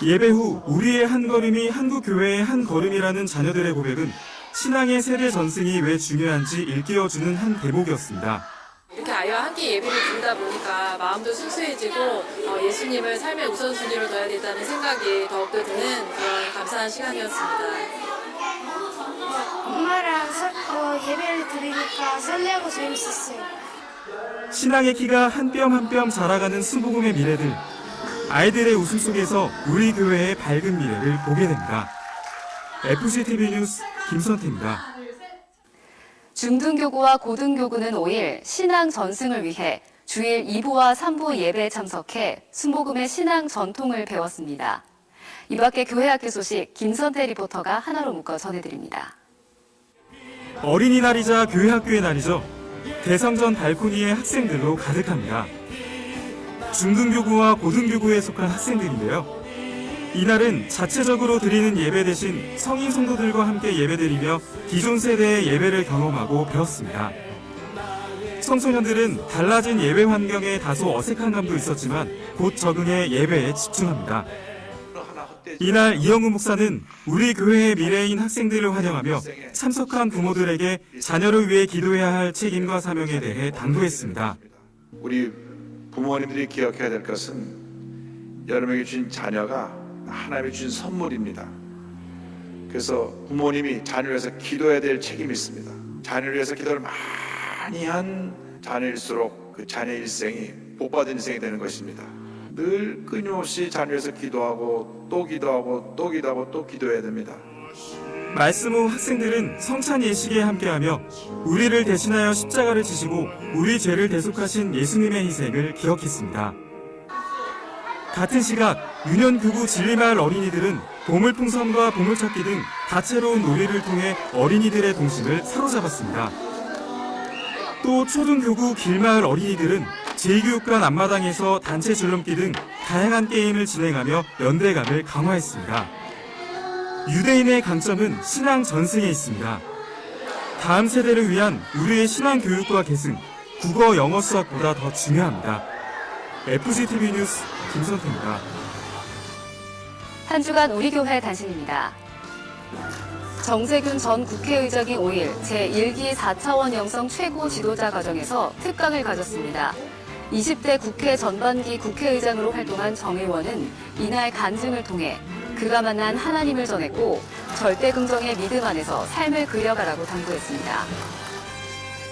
예배 후 우리의 한 걸음이 한국 교회의 한 걸음이라는 자녀들의 고백은 신앙의 세대 전승이 왜 중요한지 일깨워주는 한 대목이었습니다. 이렇게 아이와 함께 예배를 드리다 보니까 마음도 순수해지고 예수님을 삶의 우선순위로 둬야 된다는 생각이 더욱더 드는 그런 감사한 시간이었습니다. 엄마랑 예배를 드리니까 설레고 재밌었어요. 신앙의 키가 한 뼘 한 뼘 자라가는 순복음의 미래들. 아이들의 웃음 속에서 우리 교회의 밝은 미래를 보게 됩니다. FCTV 뉴스 김선태입니다. 중등교구와 고등교구는 5일 신앙 전승을 위해 주일 2부와 3부 예배에 참석해 순복음의 신앙 전통을 배웠습니다. 이 밖에 교회학교 소식 김선태 리포터가 하나로 묶어 전해드립니다. 어린이날이자 교회학교의 날이죠. 대성전 발코니에 학생들로 가득합니다. 중등교구와 고등교구에 속한 학생들인데요. 이날은 자체적으로 드리는 예배 대신 성인 성도들과 함께 예배드리며 기존 세대의 예배를 경험하고 배웠습니다. 청소년들은 달라진 예배 환경에 다소 어색한 감도 있었지만 곧 적응해 예배에 집중합니다. 이날 이영우 목사는 우리 교회의 미래인 학생들을 환영하며 참석한 부모들에게 자녀를 위해 기도해야 할 책임과 사명에 대해 당부했습니다. 우리 부모님들이 기억해야 될 것은 여러분에게 주신 자녀가 하나님이 주신 선물입니다. 그래서 부모님이 자녀를 위해서 기도해야 될 책임이 있습니다. 자녀를 위해서 기도를 많이 한 자녀일수록 그 자녀 일생이 복받은 인생이 되는 것입니다. 늘 끊임없이 자녀를 위해서 기도하고 또 기도하고 또 기도하고 또 기도해야 됩니다. 말씀 후 학생들은 성찬 예식에 함께하며 우리를 대신하여 십자가를 지시고 우리 죄를 대속하신 예수님의 희생을 기억했습니다. 같은 시각 유년교구 진리마을 어린이들은 보물풍선과 보물찾기 등 다채로운 놀이를 통해 어린이들의 동심을 사로잡았습니다. 또 초등교구 길마을 어린이들은 제2교육관 앞마당에서 단체 줄넘기 등 다양한 게임을 진행하며 연대감을 강화했습니다. 유대인의 강점은 신앙 전승에 있습니다. 다음 세대를 위한 우리의 신앙 교육과 계승, 국어, 영어, 수학보다 더 중요합니다. FCTV 뉴스 김선태입니다. 한 주간 우리 교회 단신입니다. 정세균 전 국회의장이 5일 제1기 4차원 영성 최고 지도자 과정에서 특강을 가졌습니다. 20대 국회 전반기 국회의장으로 활동한 정 의원은 이날 간증을 통해 그가 만난 하나님을 전했고 절대 긍정의 믿음 안에서 삶을 그려가라고 당부했습니다.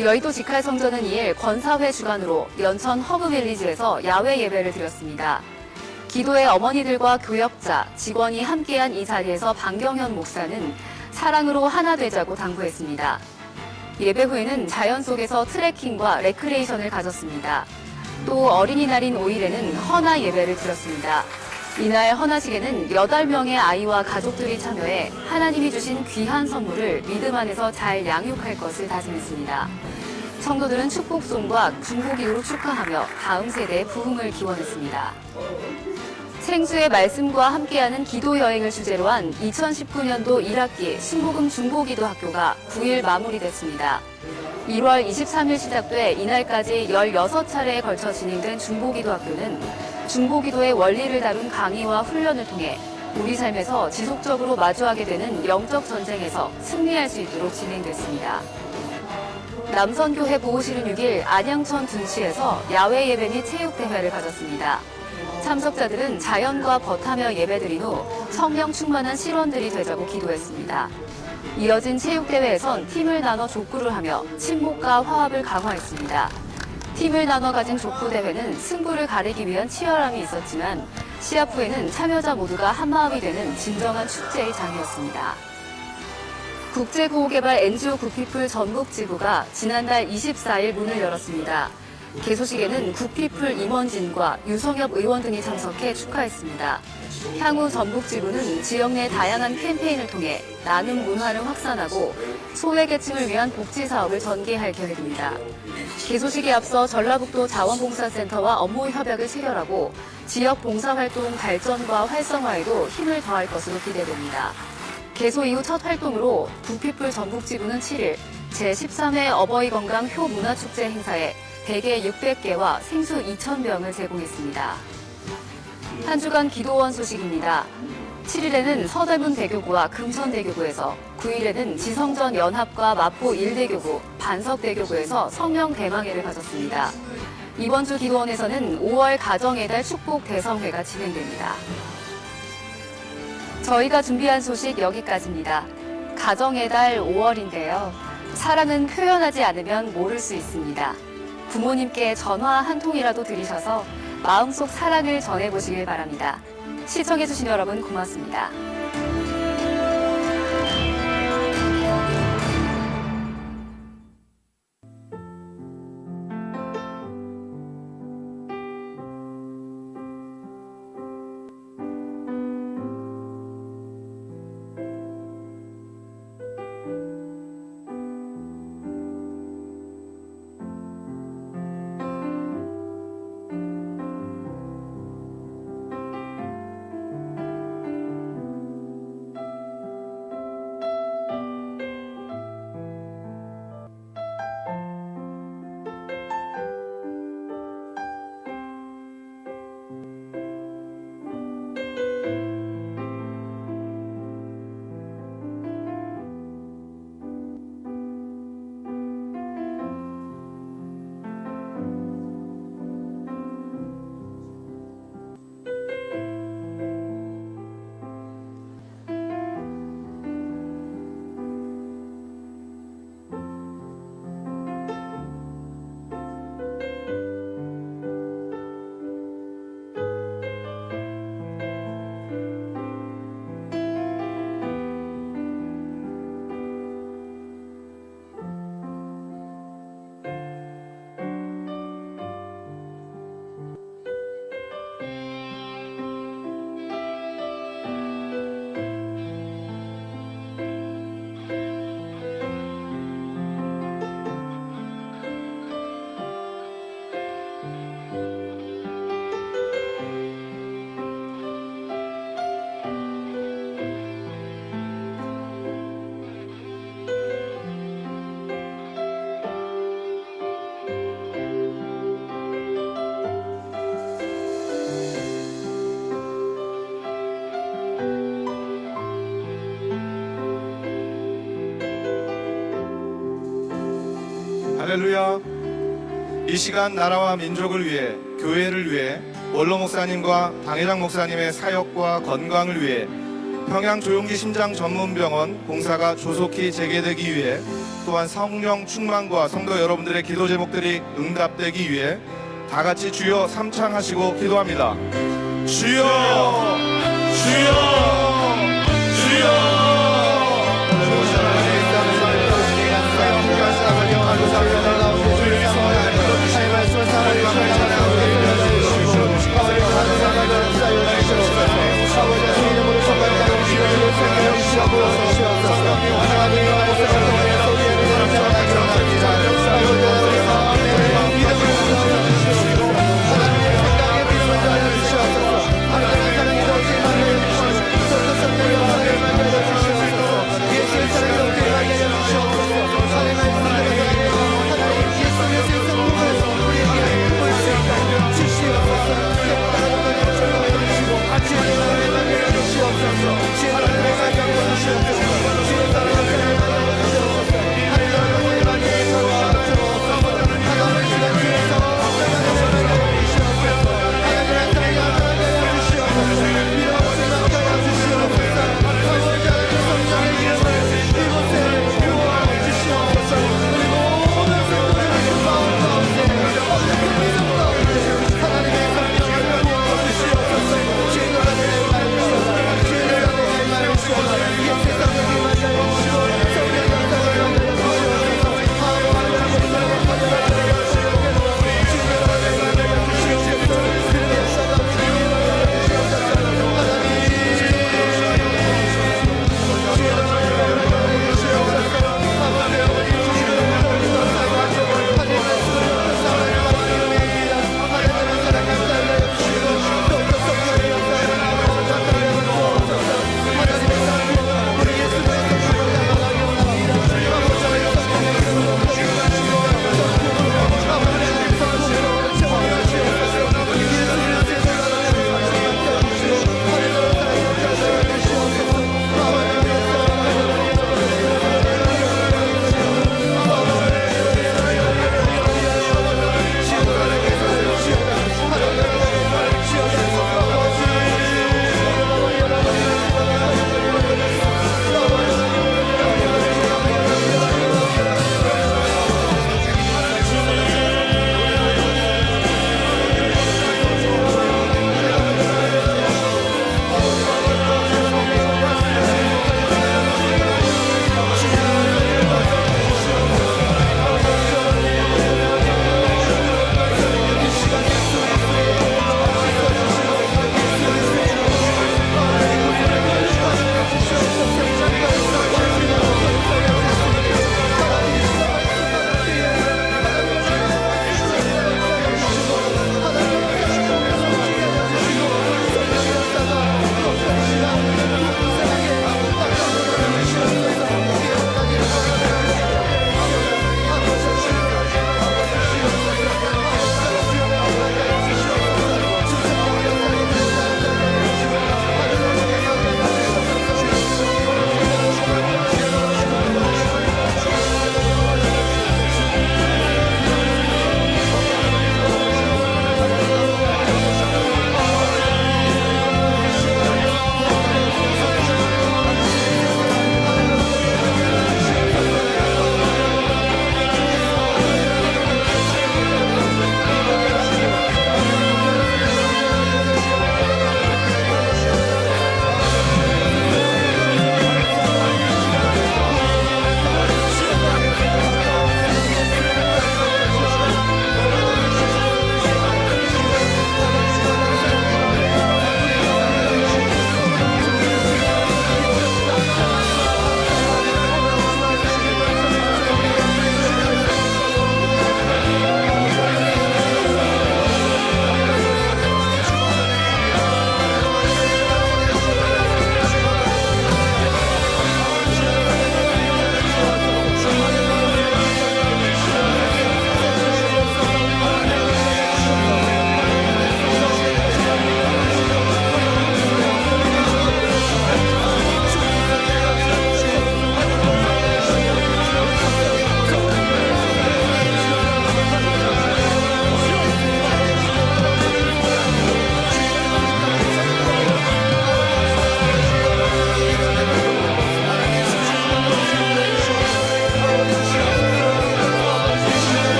여의도 직할성전은 2일 권사회 주관으로 연천 허브빌리지에서 야외 예배를 드렸습니다. 기도의 어머니들과 교역자, 직원이 함께한 이 자리에서 방경현 목사는 사랑으로 하나 되자고 당부했습니다. 예배 후에는 자연 속에서 트레킹과 레크레이션을 가졌습니다. 또 어린이날인 5일에는 헌화 예배를 드렸습니다. 이날 헌화식에는 8명의 아이와 가족들이 참여해 하나님이 주신 귀한 선물을 믿음 안에서 잘 양육할 것을 다짐했습니다. 성도들은 축복송과 중보기도로 축하하며 다음 세대의 부흥을 기원했습니다. 생수의 말씀과 함께하는 기도 여행을 주제로 한 2019년도 1학기 순복음 중보기도 학교가 9일 마무리됐습니다. 1월 23일 시작돼 이날까지 16차례에 걸쳐 진행된 중보기도 학교는 중보기도의 원리를 다룬 강의와 훈련을 통해 우리 삶에서 지속적으로 마주하게 되는 영적 전쟁에서 승리할 수 있도록 진행됐습니다. 남선교회 보호실은 6일 안양천 둔치에서 야외 예배 및 체육대회를 가졌습니다. 참석자들은 자연과 벗하며 예배드린 후 성령 충만한 실원들이 되자고 기도했습니다. 이어진 체육대회에선 팀을 나눠 족구를 하며 친목과 화합을 강화했습니다. 팀을 나눠 가진 족구대회는 승부를 가리기 위한 치열함이 있었지만 시합 후에는 참여자 모두가 한마음이 되는 진정한 축제의 장이었습니다. 국제구호개발 NGO 굿피플 전북지부가 지난달 24일 문을 열었습니다. 개소식에는 굿피플 임원진과 유성엽 의원 등이 참석해 축하했습니다. 향후 전북지부는 지역 내 다양한 캠페인을 통해 나눔 문화를 확산하고 소외계층을 위한 복지 사업을 전개할 계획입니다. 개소식에 앞서 전라북도 자원봉사센터와 업무 협약을 체결하고 지역 봉사활동 발전과 활성화에도 힘을 더할 것으로 기대됩니다. 개소 이후 첫 활동으로 굿피플 전북지부는 7일 제13회 어버이 건강 효 문화축제 행사에 베개 600개와 생수 2,000병을 제공했습니다. 한 주간 기도원 소식입니다. 7일에는 서대문 대교구와 금천대교구에서, 9일에는 지성전 연합과 마포 1대교구, 반석대교구에서 성령 대망회를 가졌습니다. 이번 주 기도원에서는 5월 가정의 달 축복 대성회가 진행됩니다. 저희가 준비한 소식 여기까지입니다. 가정의 달 5월인데요. 사랑은 표현하지 않으면 모를 수 있습니다. 부모님께 전화 한 통이라도 드리셔서 마음속 사랑을 전해보시길 바랍니다. 시청해주신 여러분 고맙습니다. 할렐루야. 이 시간 나라와 민족을 위해, 교회를 위해, 원로 목사님과 당회장 목사님의 사역과 건강을 위해, 평양 조용기 심장 전문병원 공사가 조속히 재개되기 위해, 또한 성령 충만과 성도 여러분들의 기도 제목들이 응답되기 위해 다 같이 주여 삼창하시고 기도합니다. 주여, 주여, 주여.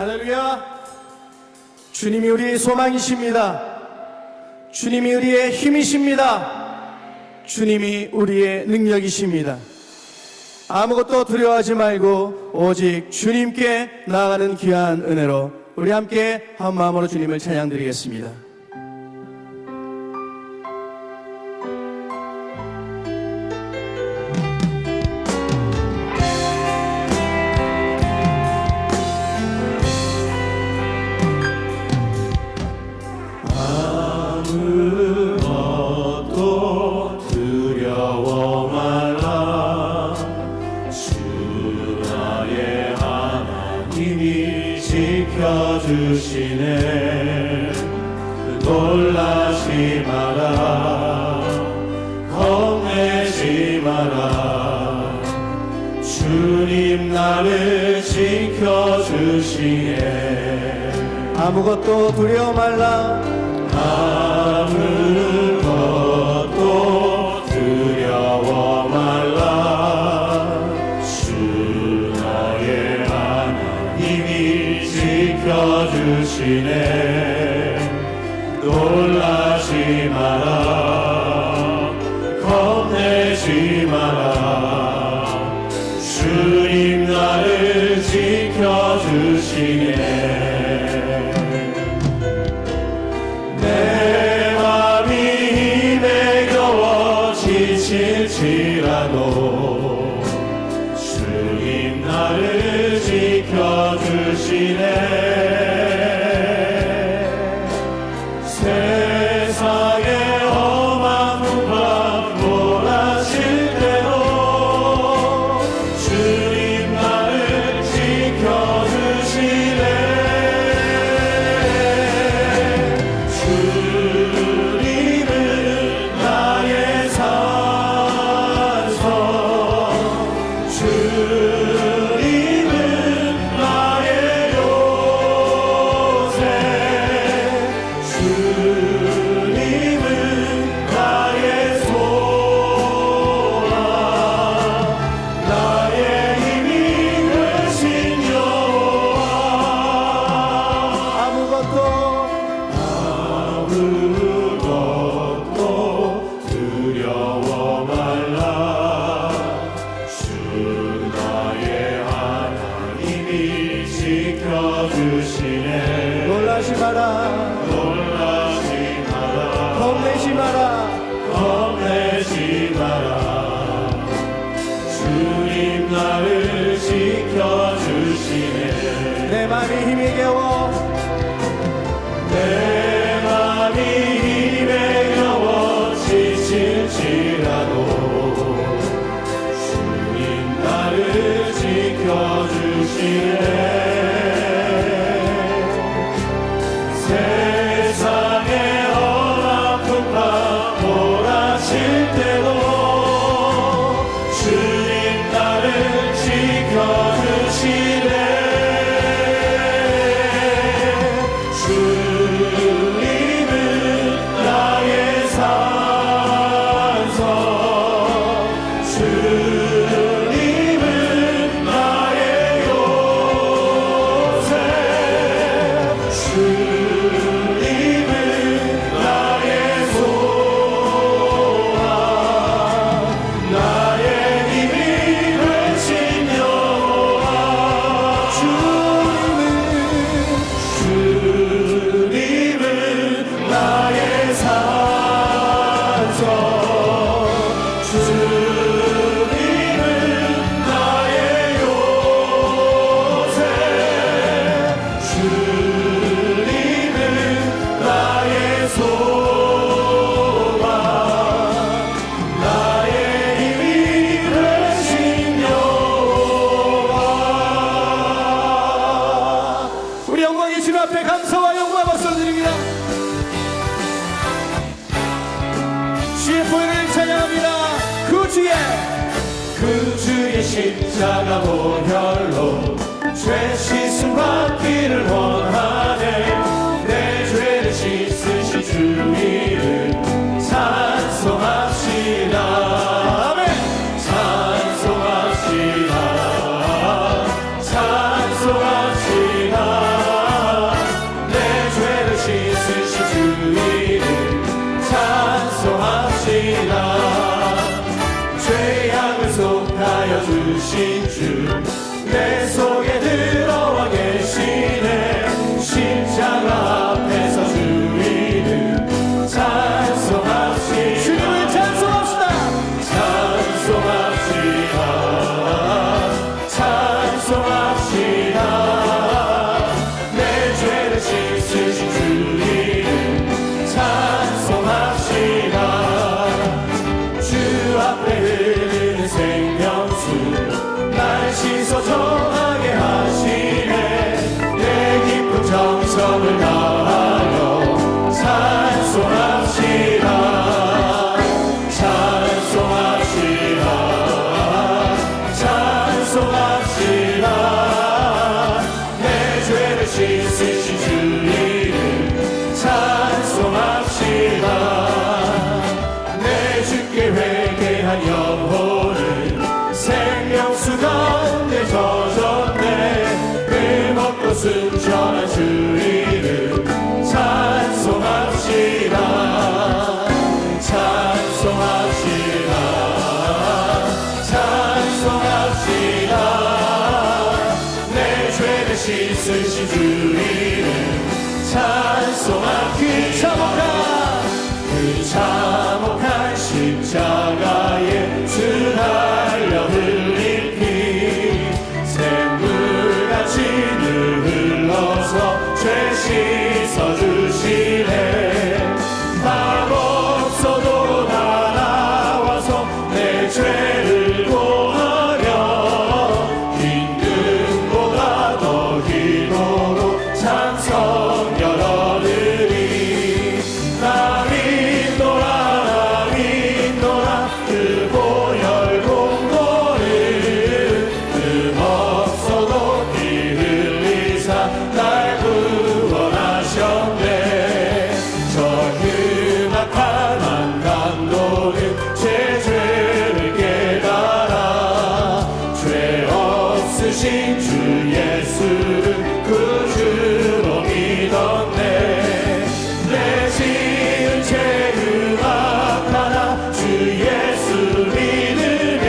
할렐루야. 주님이 우리의 소망이십니다. 주님이 우리의 힘이십니다. 주님이 우리의 능력이십니다. 아무것도 두려워하지 말고 오직 주님께 나아가는 귀한 은혜로 우리 함께 한 마음으로 주님을 찬양드리겠습니다. 아무것도 두려워 말라. 주 나의 하나님이 지켜주시네. 놀라지 마라. 겁내지 마라. 주님 나를 지켜주시네. 아무것도 두려워 말라. 아무것도 두려워 말라. 주 나의 하나님이 지켜주시네. 놀라지 마라. 겁내지 마라. 주님 나를 지켜주시네. 내 맘이 힘에 겨워 지칠지라도 주님 나를 지켜주시네. 세상의 험한 풍파 몰아칠 때도 주님 나를 지켜주시네. 주님은 나의 산성, 주님은 나의 요새, 주님은 나의 소망, 나의 힘이 되신 여호와. 아무것도 두려워 말라. 주 나의 하나님이 지켜주시네. 놀라지 마라. 놀라지 마라. 겁내지 마라. 겁내지 마라. 주님 나를 지켜주시네. 내 맘이 힘이 겨워. 내 맘이 힘에 겨워 지칠지라도 주님 나를 지켜주시네. 세상의 험한 풍파 몰아칠 때도 주님 나를 지켜주시네. 주님은 나의 산성, 주님은 나의 요새, 주님은 나의 소망, 나의 힘이 되신 여호와. 주님은 나의 산성, 주님은 나의 요새, 주님은 나의 소망, 나의 힘이 되신 여호와. 우리 영광의 주님 앞에 감사와 영광 박수를 드립니다. 주의 보혈을 찬양합니다. 그 주의 십자가 보혈로 죄 씻음 받기를 원하네. 내 죄를 씻으신 주님을 찬송합시다. 아멘. 찬송합시다. 찬송합시다. 둘이서 정하게 하시네. 내 깊은 정성을 다하여 찬송합시다. 찬송합시다. 찬송합시다. 내 죄를 씻으신 주님을 찬송합시다. 내 주께 회개한 영혼은 생명수 가운데 젖었네. 그 먹고 순전한 주님을 찬송합시다. 찬송합시다. 찬송합시다. 내 죄를 씻으신 주님을 찬송합시다. 그 참혹한 십자가에 주 달려 흘린 피 샘물같이 늘 흘러서 죄 씻어주시네. 밥 없어도 다 나와서 내 죄를 고하려 긴 눈보다 더 길도록 찬성 열어드리. 나 믿노라 그 보혈 공로를 금 없어도 피 흘리사 날 구원하셨네. 저 흉악한 한강도는 제 죄를 깨달아 죄 없으신 주 예수를 구주로 믿었네. 내 지은 죄 흠악하나 주 예수 믿으며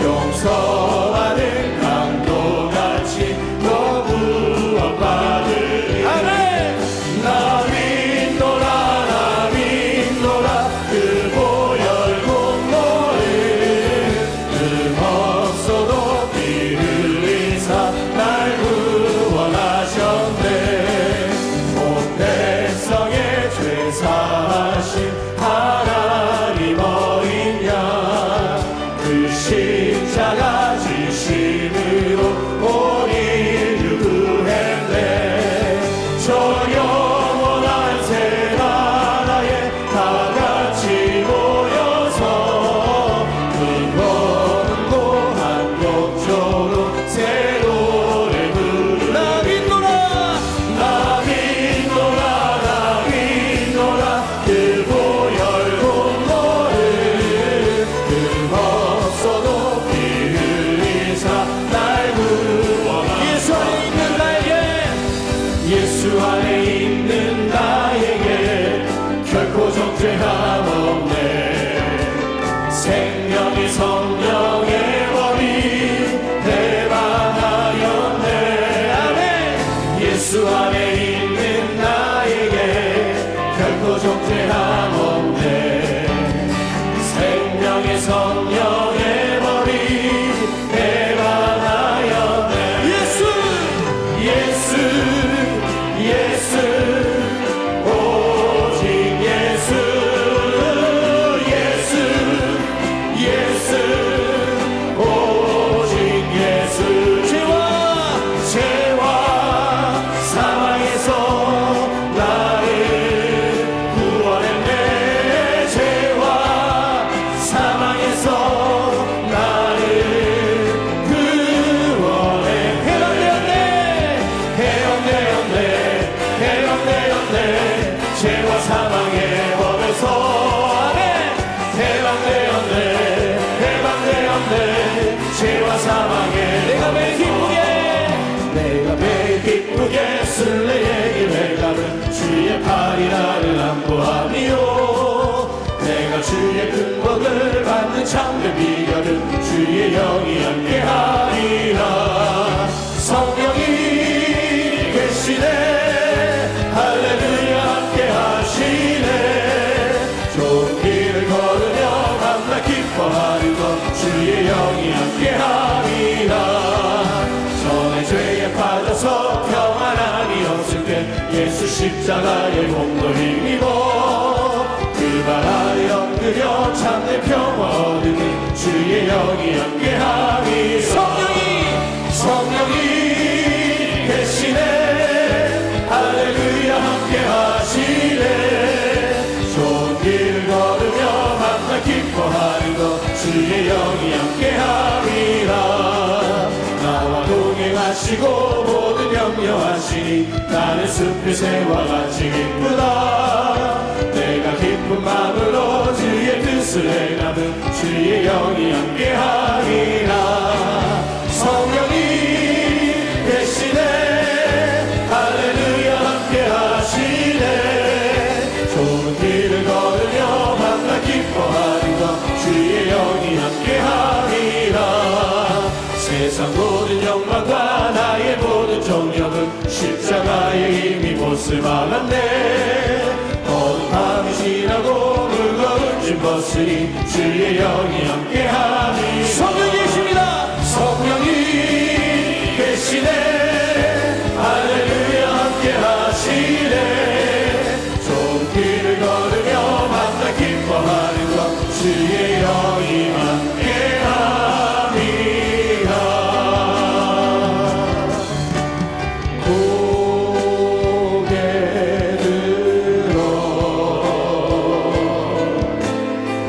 용서하는 강도같이 너 구원받으리. 나 믿노라 그 보혈 공로를 금 없어도 피 흘리사 날 구원하셨네. 온 백성의 죄 사하신 하나님 어린 양 그 십자가 지심으로 온 인류 구했네. 저 영원한 새 나라에 다 같이 모여서 근거는 고한 욕조로 새 노래 부르네. 나 믿노라 그 보혈 공로를 금 없어도 피 흘리사 날 구원하셨네. 예수 안에 있는 나에게 결코 정죄함 없네. 생명의 성령의 법이 대방하였네. 아멘. 예수 안에 있는 나에게 결코 정죄함 없네. 생명의 성령의 법이 대방하였네. 예수 오직 예수 오직 예수. 죄와 사망에서 나를 구원했네. 죄와 사망에서 나를 구원해. 해방되었네. 죄와 사망의 법에서 해방되었네. 죄와 사망의 내가 매일 기쁘게 순례의 길을 가는 주의 팔이 나를 안보하며 내가 주의 근복을 받는 참된 비결은 주의 영이 함께하리라. 성령이 계시네. 할렐루야 함께하시네. 좋은 길을 걸으며 밤낮 기뻐하는 것 주의 영이 함께하리라. 전에 죄에 빠져서 평안함이 없을 때 예수 십자가의 공로 힘입어 그 발 아래 엎드려 참된 평화 얻으니 주의 영이 함께하리라. 성령이 하시고 모든 염려하시니 나는 숲의 새와 같이 기쁘다. 내가 기쁜 마음으로 주의 뜻을 행하면 주의 영이 함께하리라. 성령이 계시네 할렐루야 함께하시네. 좋은 길을 걸으며 밤낮 기뻐하리라. 주의 영이 함께하리라. 세상 모든 영광과 나의 모든 정력은 십자가의 힘이 못을 막았네. 어두운 밤이 지나고 무거운 짐 벗으니 주의 영이 함께하니. 성령이 계십니다. 성령이 계시네 할렐루야 함께하시네. 좋은 길을 걸으며 만나 기뻐하는 것 주의 영이 함께함이라. 고개 들어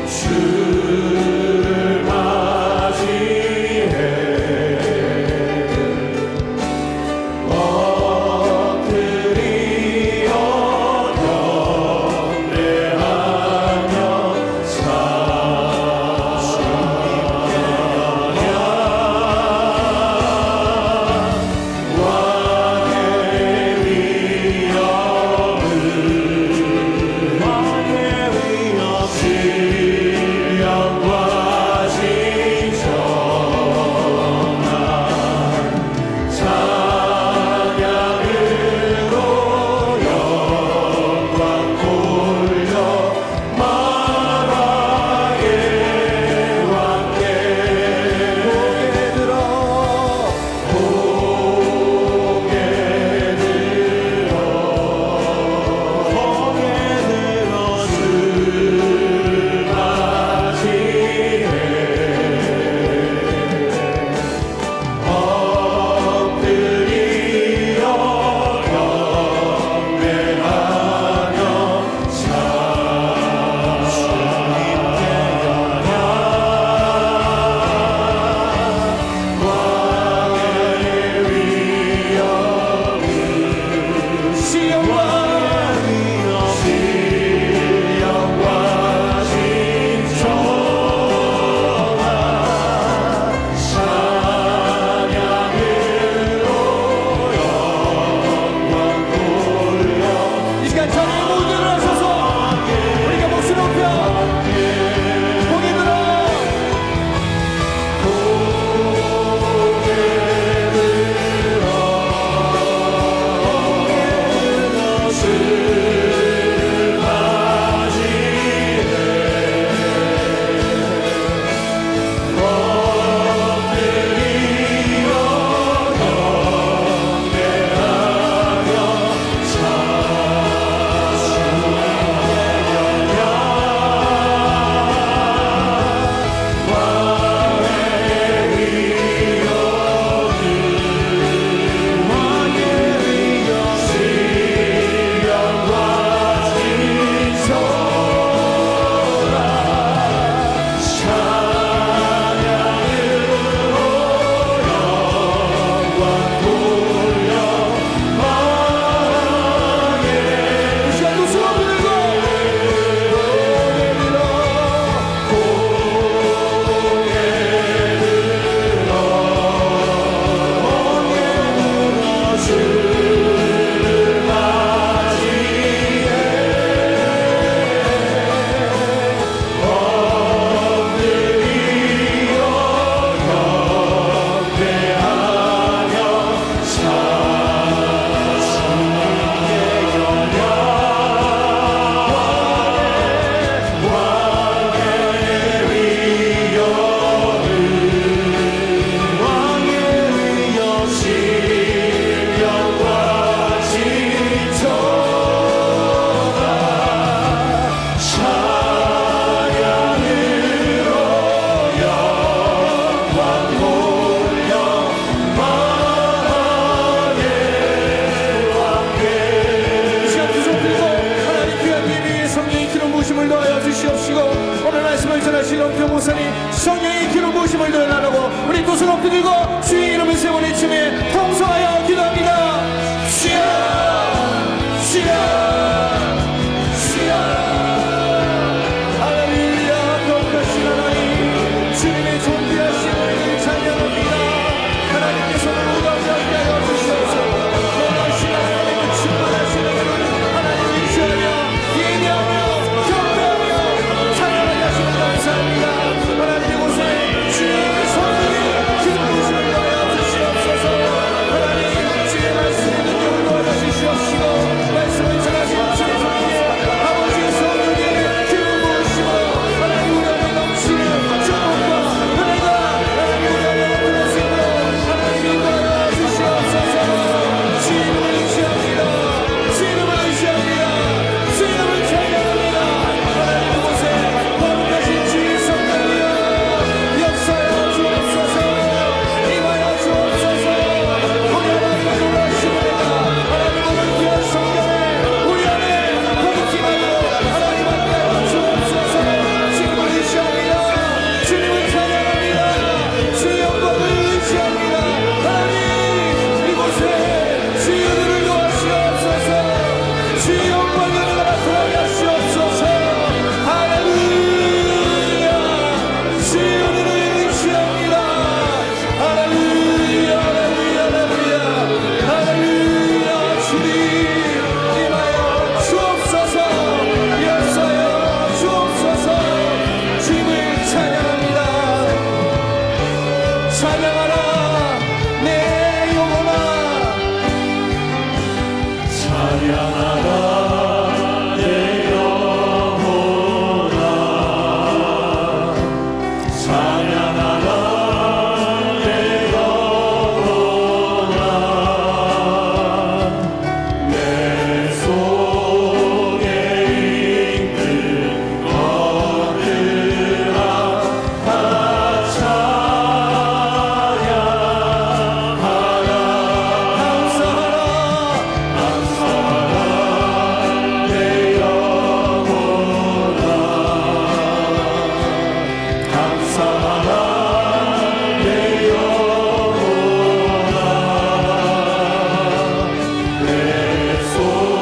주를 맞이해 말씀을 우러나게 하여 주시옵소서. 내가 시간에 충만하시는 하나님 위치하며 예배하며 경배하며 찬양하게 하시는 감사합니다. 하나님 이곳에 주의 성령이 기름부으심을 더하여 주시옵소서. 하나님 주의 말씀의 능력을 더하여 주시옵시고 말씀을 전하신 주의 성령의 아버지 성령의 기름 부으심으로 하나님 우리 안에 넘치는 축복과 은혜가 하나님 우리 안에 나타나시므로 하나님 인도하여 주시옵소서. 주님을 의지합니다. 주님을 의지합니다. 주님을 찬양합니다. 하나님 그곳에 거룩하신 주의 성령이여 역사하여 주옵소서. 임하여 주옵소서. 우리 하나님의 놀라신 은혜가 하나님 오늘 귀한 성경에 우리 안에 거듭히하고 하나님 앞에 하여 주옵소서. 주님을 의지합니다. 주님을 찬양합니다. 주의 영광을 의지합니다. 하나님 이곳에 주의 은혜를 도와주옵소서. 주의 영광의 은혜가 나타나게 하시옵소서. 할렐루야. 주의 은혜를 의지합니다. 할렐루야 할렐루야 할렐루야 할렐루야. 주님 임하여 주옵소서. 역사하여 주옵소서. 주님을 찬양합니다. 찬양하라 내 영혼아. 찬양하라 내 영혼아. 찬양하라 내 영혼아. 내 속에 있는 것들아 다 찬양하라. 감사하라 내 영혼아. 감사하라 내 영혼아. 내 속에 있는 것들아 다 감사하라. 기뻐하라 내 영혼아. 기뻐하라 내 영혼아. 내 속에 있는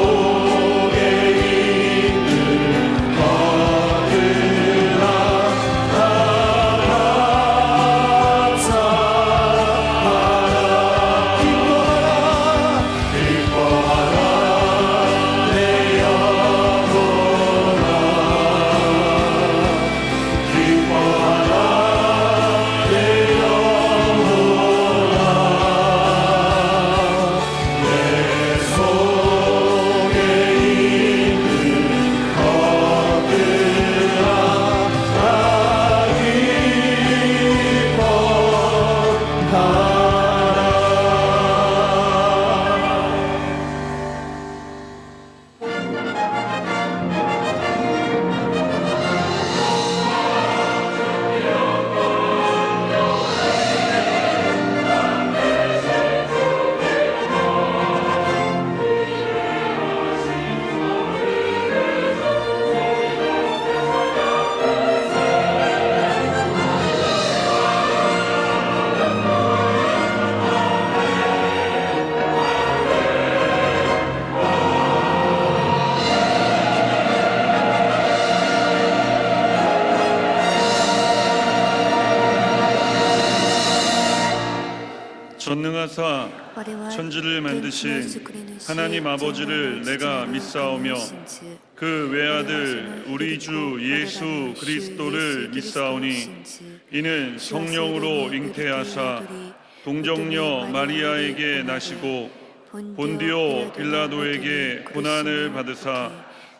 것들아 다 기뻐하라. 전능하사 천지를 만드신 하나님 아버지를 내가 믿사오며 그 외아들 우리 주 예수 그리스도를 믿사오니 이는 성령으로 잉태하사 동정녀 마리아에게 나시고 본디오 빌라도에게 고난을 받으사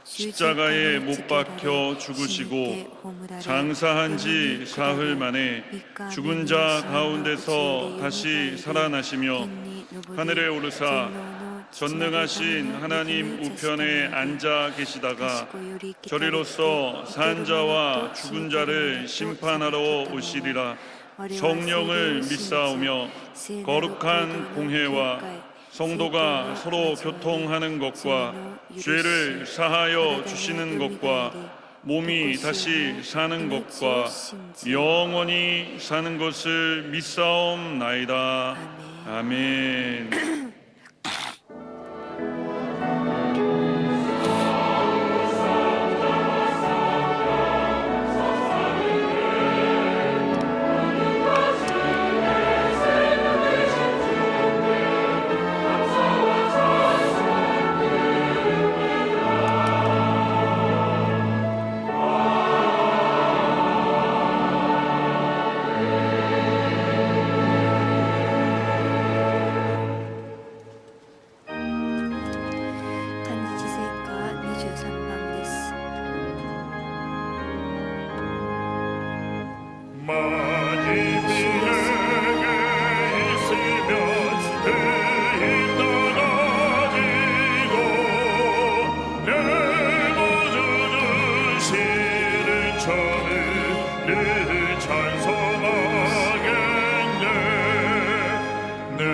십자가에 못 박혀 죽으시고 장사한 지 사흘 만에 죽은 자 가운데서 다시 살아나시며 하늘에 오르사 전능하신 하나님 우편에 앉아 계시다가 저리로서 산 자와 죽은 자를 심판하러 오시리라. 성령을 믿사오며 거룩한 공회와 성도가 서로 교통하는 것과 죄를 사하여 주시는 것과 몸이 다시 사는 것과 영원히 사는 것을 믿사옵나이다. 아멘. 내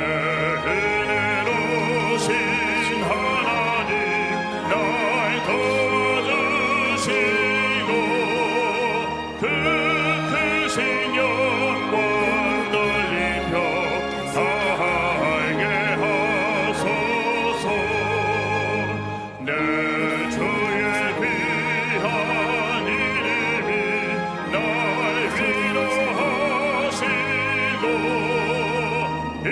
은혜로신 하나님 날 도와주시고 그 크신 영광 넓혀 알게 하소서. 내 주의 귀한 이름이 날 위로하시고 이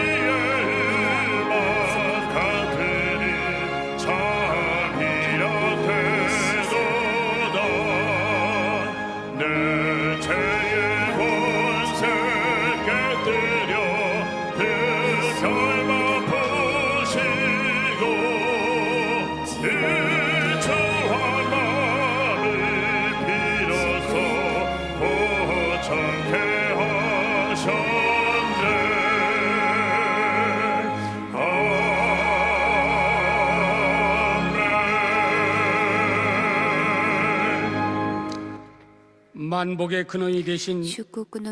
위에 음악 같으니 참이라 되도다. 내 죄의 권세 깨뜨려 그 결마 푸시고 일처한 마음을 빌어서 고창케 하셨네. 아멘. 만복의 근원이 되신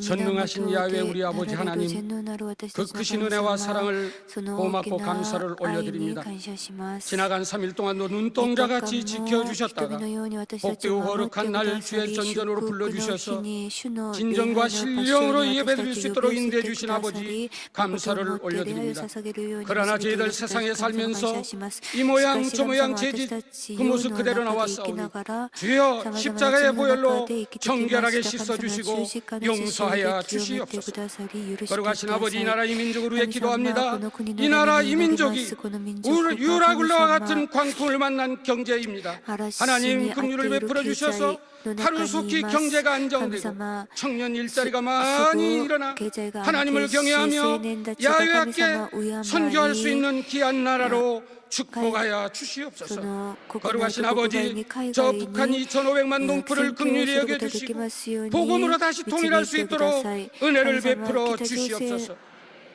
전능하신 야훼 우리 아버지 하나님, 그 크신 은혜와 사랑을 고맙고 감사를 올려드립니다. 지나간 3일 동안도 눈동자같이 지켜주셨다가 복되고 거룩한 날 주의 전전으로 불러주셔서 진정과 신령으로 예배드릴 수 있도록 인도해 주신 아버지 감사를 올려드립니다. 그러나 저희들 세상에 살면서 이 모양 저 모양 죄짓 그 모습 그대로 나와 싸우니 주여 십자가의 보혈로 정결하게 씻어주시고 용서하여 주시옵소서. 거룩하신 아버지, 이 나라 이 민족을 위해 기도합니다. 이 나라 이 민족이 유라굴라와 같은 광풍을 만난 경제입니다. 하나님 긍휼을 베풀어 주셔서 하루속히 경제가 안정되고 청년 일자리가 많이 일어나 하나님을 경외하며 야훼께 선교할 수 있는 귀한 나라로 축복하여 주시옵소서. 거룩하신 아버지, 저 북한 2,500만 농부를 긍휼히 여겨주시고 복음으로 다시 통일할 수 있도록 은혜를 베풀어 주시옵소서.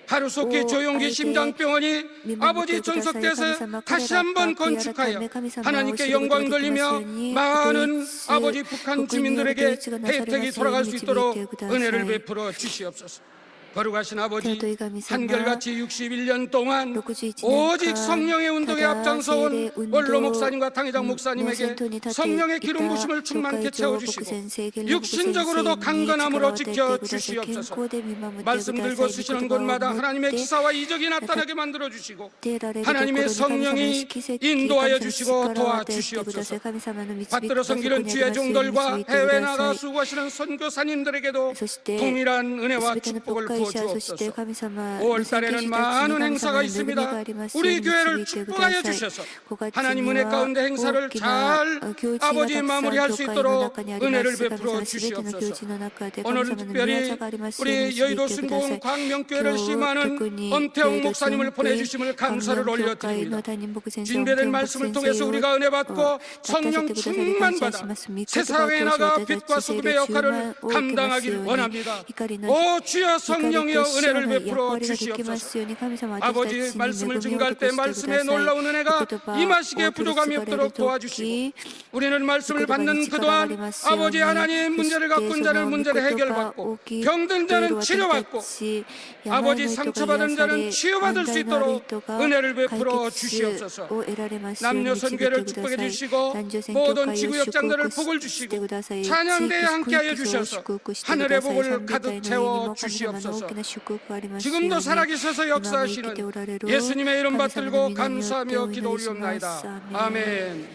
하루속히 조용기 심장병원이 아버지 존속돼서 다시 한번 건축하여 하나님께 영광 돌리며 많은 아버지 북한 주민들에게 혜택이 돌아갈 수 있도록 은혜를 베풀어 주시옵소서. 거룩하신 아버지, 한결같이 61년 동안 오직 성령의 운동에 앞장서온 원로 목사님과 당회장 목사님에게 성령의 기름 부심을 충만케 채워주시고 육신적으로도 강건함으로 지켜주시옵소서. 말씀 들고 쓰시는 곳마다 하나님의 기사와 이적이 나타나게 만들어주시고 하나님의 성령이 인도하여 주시고 도와주시옵소서. 받들어 섬기는 주의 종들과 해외 나가 수고하시는 선교사님들에게도 동일한 은혜와 축복을 부어주옵소서. 5월달에는 많은 행사가 있습니다. 우리 교회를 축복하여 주셔서 하나님 은혜 가운데 행사를 잘 아버지 마무리할 수 있도록 은혜를 베풀어 주시옵소서. 오늘은 특별히 우리 여의도 순복음 광명교회를 심하는 엄태웅 목사님을 보내주심을 감사를 올려드립니다. 진배된 말씀을 통해서 우리가 은혜 받고 성령 충만받아 세상에 나가 빛과 소금의 역할을 감당하길 원합니다. 오 주여 성령이여 은혜를 베풀어 주시옵소서. 아버지 말씀을 증거할 때 말씀의 놀라운 은혜가 임하시기에 부족함이 없도록 도와주시고 우리는 말씀을 받는 그동안 아버지 하나님 문제를 갖고 자는 문제를 해결받고 병든 자는 치료받고 아버지 상처받은 자는 치유받을 수 있도록 은혜를 베풀어 주시옵소서. 남녀 선교회를 축복해 주시고 모든 지구역장들을 복을 주시고 찬양대에 함께하여 주셔서 하늘의 복을 가득 채워 주시옵소서. 지금도 살아계셔서 역사하시는 예수님의 이름 받들고 감사하며 기도 올리옵나이다. 아멘.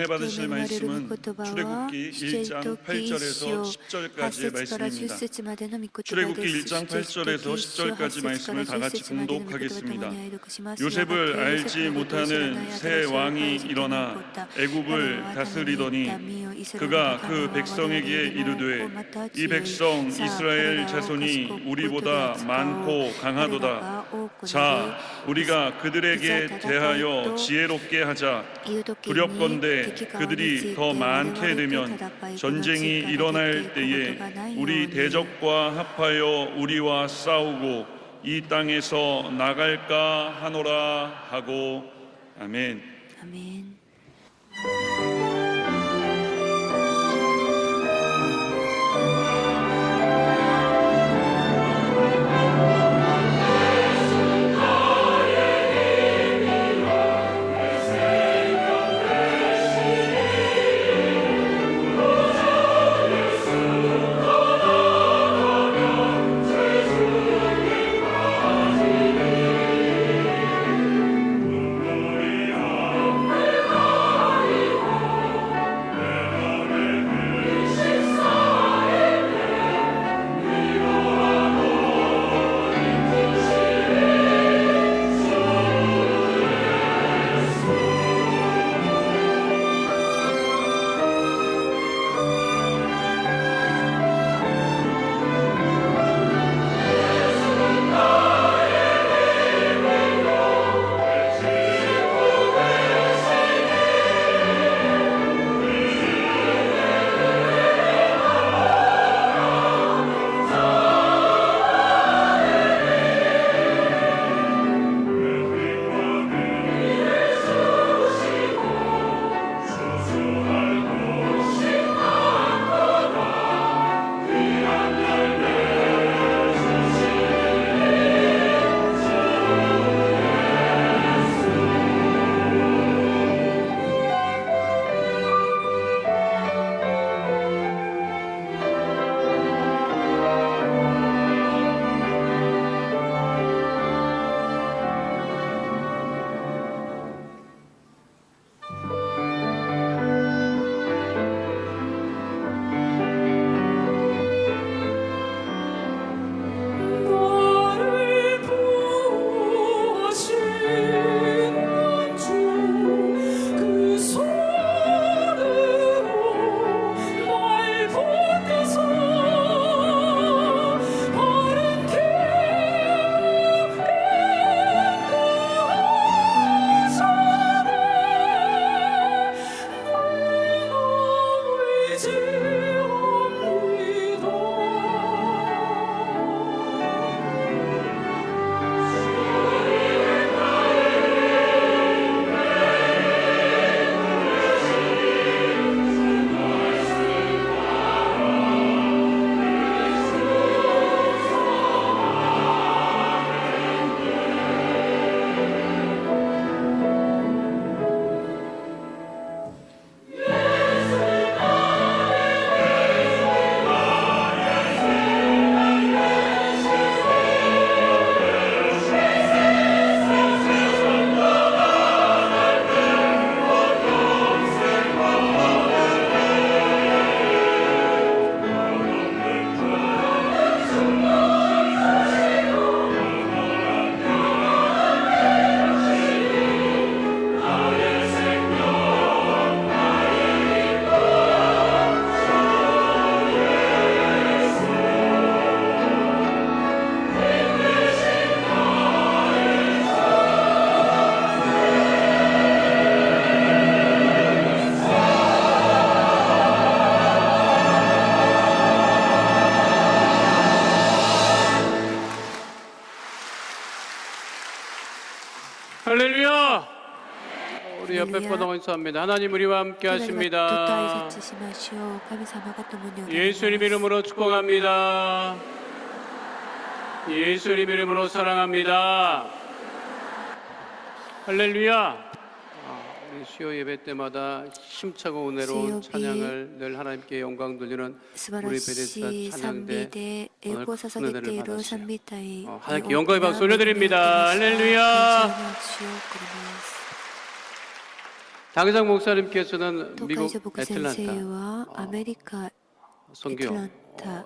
받으실 말씀은 출애굽기 1장 8절에서 10절까지의 말씀입니다. 출애굽기 1장 8절에서 10절까지 말씀을 다 같이 봉독하겠습니다. 요셉을 알지 못하는 새 왕이 일어나 애굽을 다스리더니 그가 그 백성에게 이르되 이 백성 이스라엘 자손이 우리보다 많고 강하도다. 자, 우리가 그들에게 대하여 지혜롭게 하자. 두렵건대 그들이 더 많게 되면 전쟁이 일어날 때에 우리 대적과 합하여 우리와 싸우고 이 땅에서 나갈까 하노라 하고. 아멘. 아멘. 할렐루야! 우리 옆에 보던 인사합니다. 하나님 우리와 함께 하십니다. 예수님 이름으로 축복합니다. 예수님 이름으로 사랑합니다. 할렐루야! 우리 수요 예배 때마다 힘차고 은혜로운 찬양을 늘 하나님께 영광 돌리는 우리 베데스다 찬양대 오늘 큰 은혜를 받으세요. 하나님께 영광의 박수 올려드립니다. 할렐루야! 당회장 목사님께서는 東海 미국 女牧先生 애틀란타 はアメリカエ 선교 トランタ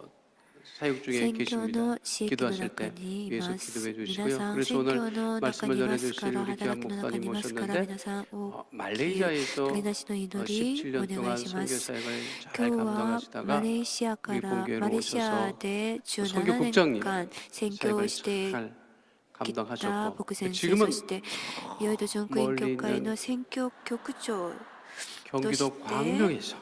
사역 중에 宣教 계십니다. の支援の 기도하실 中 때 にい 위해서 ます 기도해 皆 주시고요. さん 그래서 宣教 오늘 の中 말씀을 にいますか 전해주실 ら 우리 働 귀한 きの中にい 목사님 ますから 모셨는데 皆さんを 말레이시아에서 励なしの祈りお 17년 願 동안 いしま 선교 す 사역을 今 잘 日はマ 감당하시다가 レーシアか 우리 ら 본교회로 マレーシア 오셔서 で 선교 17 국장님 年間宣教を 사역을 して 잘 きた 감당하셨고 牧先生 지금은 そしてヨイド純福音教 멀리 会 있는 の宣教局長 경기도 또 광명에서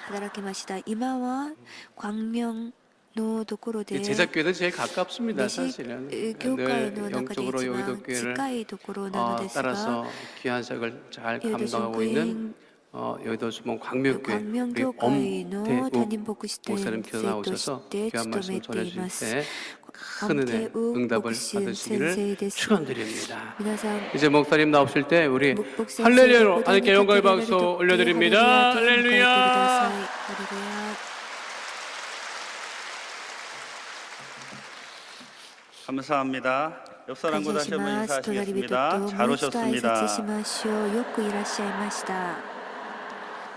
働きました今は광명のところで 제작교회는 제일 가깝습니다. 西 사실은 教会 늘 の中で 영적으로 一 여의도 番 교회를 近いところなのですが 따라서 귀한 사역을 잘 ヨイド純 감당하고 福 있는 音 여의도 수봉 광명교회 광명 우리 教会の 엄태욱 担任牧師先 목사님께서 生と 나오셔서 して 귀한 務 말씀 めていま 전해주실 す 때 큰 은혜 アンテウ 응답을 牧師先 받으시기를 生です 축원드립니다. 皆さん 이제 목사님 나오실 때 우리 牧師先生 할렐루야로 ご 하나님께 覧に 영광의 かけられる 박수 時 올려드립니다. ハレルヤと迎えてください 할렐루야. ハレルヤ 감사합니다. 옆 感 사람과 謝 다시 し 한번 ます隣人と 인사하시겠습니다. も 잘 う一度挨拶 오셨습니다. しましょうよくいらっしゃいました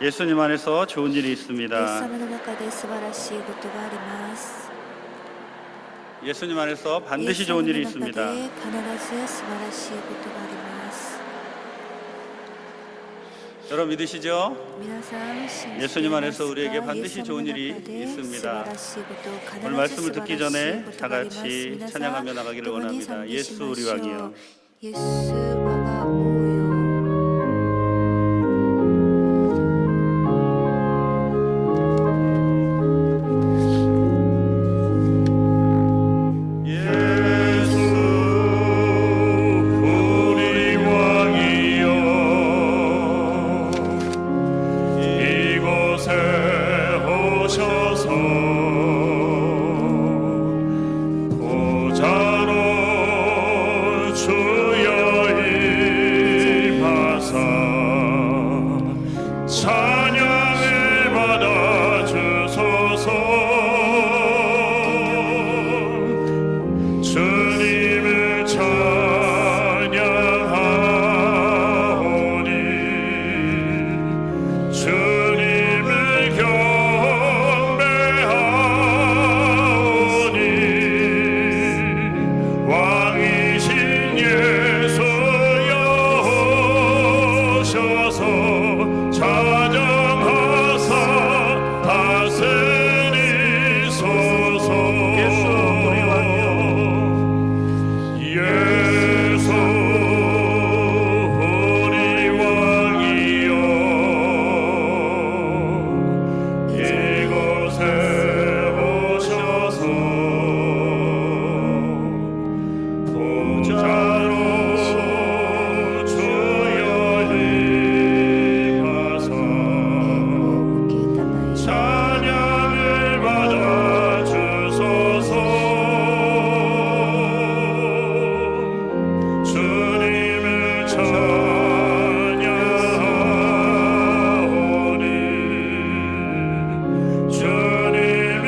예수님 안에서 좋은 일이 イエス 있습니다. 様の中で素晴らしいことがあります 예수님 안에서 イエス 반드시 様 좋은 の 일이 中で 있습니다. 必ず素晴らしいことがあります 여러분 믿으시죠? 皆さん信じてい 예수님 ます 안에서 か 우리에게 イエス 반드시 様の 좋은 中 일이 で素晴 있습니다. らしいこと必 오늘 ず 말씀을 素 듣기 晴らしい 전에 こと 다 があります 같이 皆さん 찬양하며 나가기를 共に 원합니다. 賛美し 예수 ま 우리 しょ 왕이요. うイエス我が王よ 예수 우리 왕이요 이곳에 오셔서 보좌로 주여 임하사 찬양을 받아 주소서 주님을 찬양하오니 주님을 경배하오니 왕이신 예수여 오셔서 찬양하사 다스리소서 예수 우리 왕이여 예수 우리 왕이여 이곳에 오셔서 보좌로 주여 임하사 찬양을 받아 주소서 주님을 찬양하오니 주님을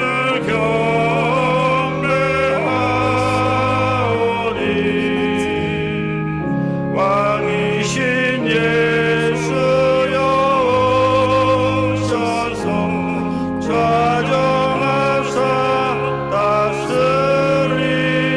경배하오니 왕이신 예수여 오셔서 좌정하사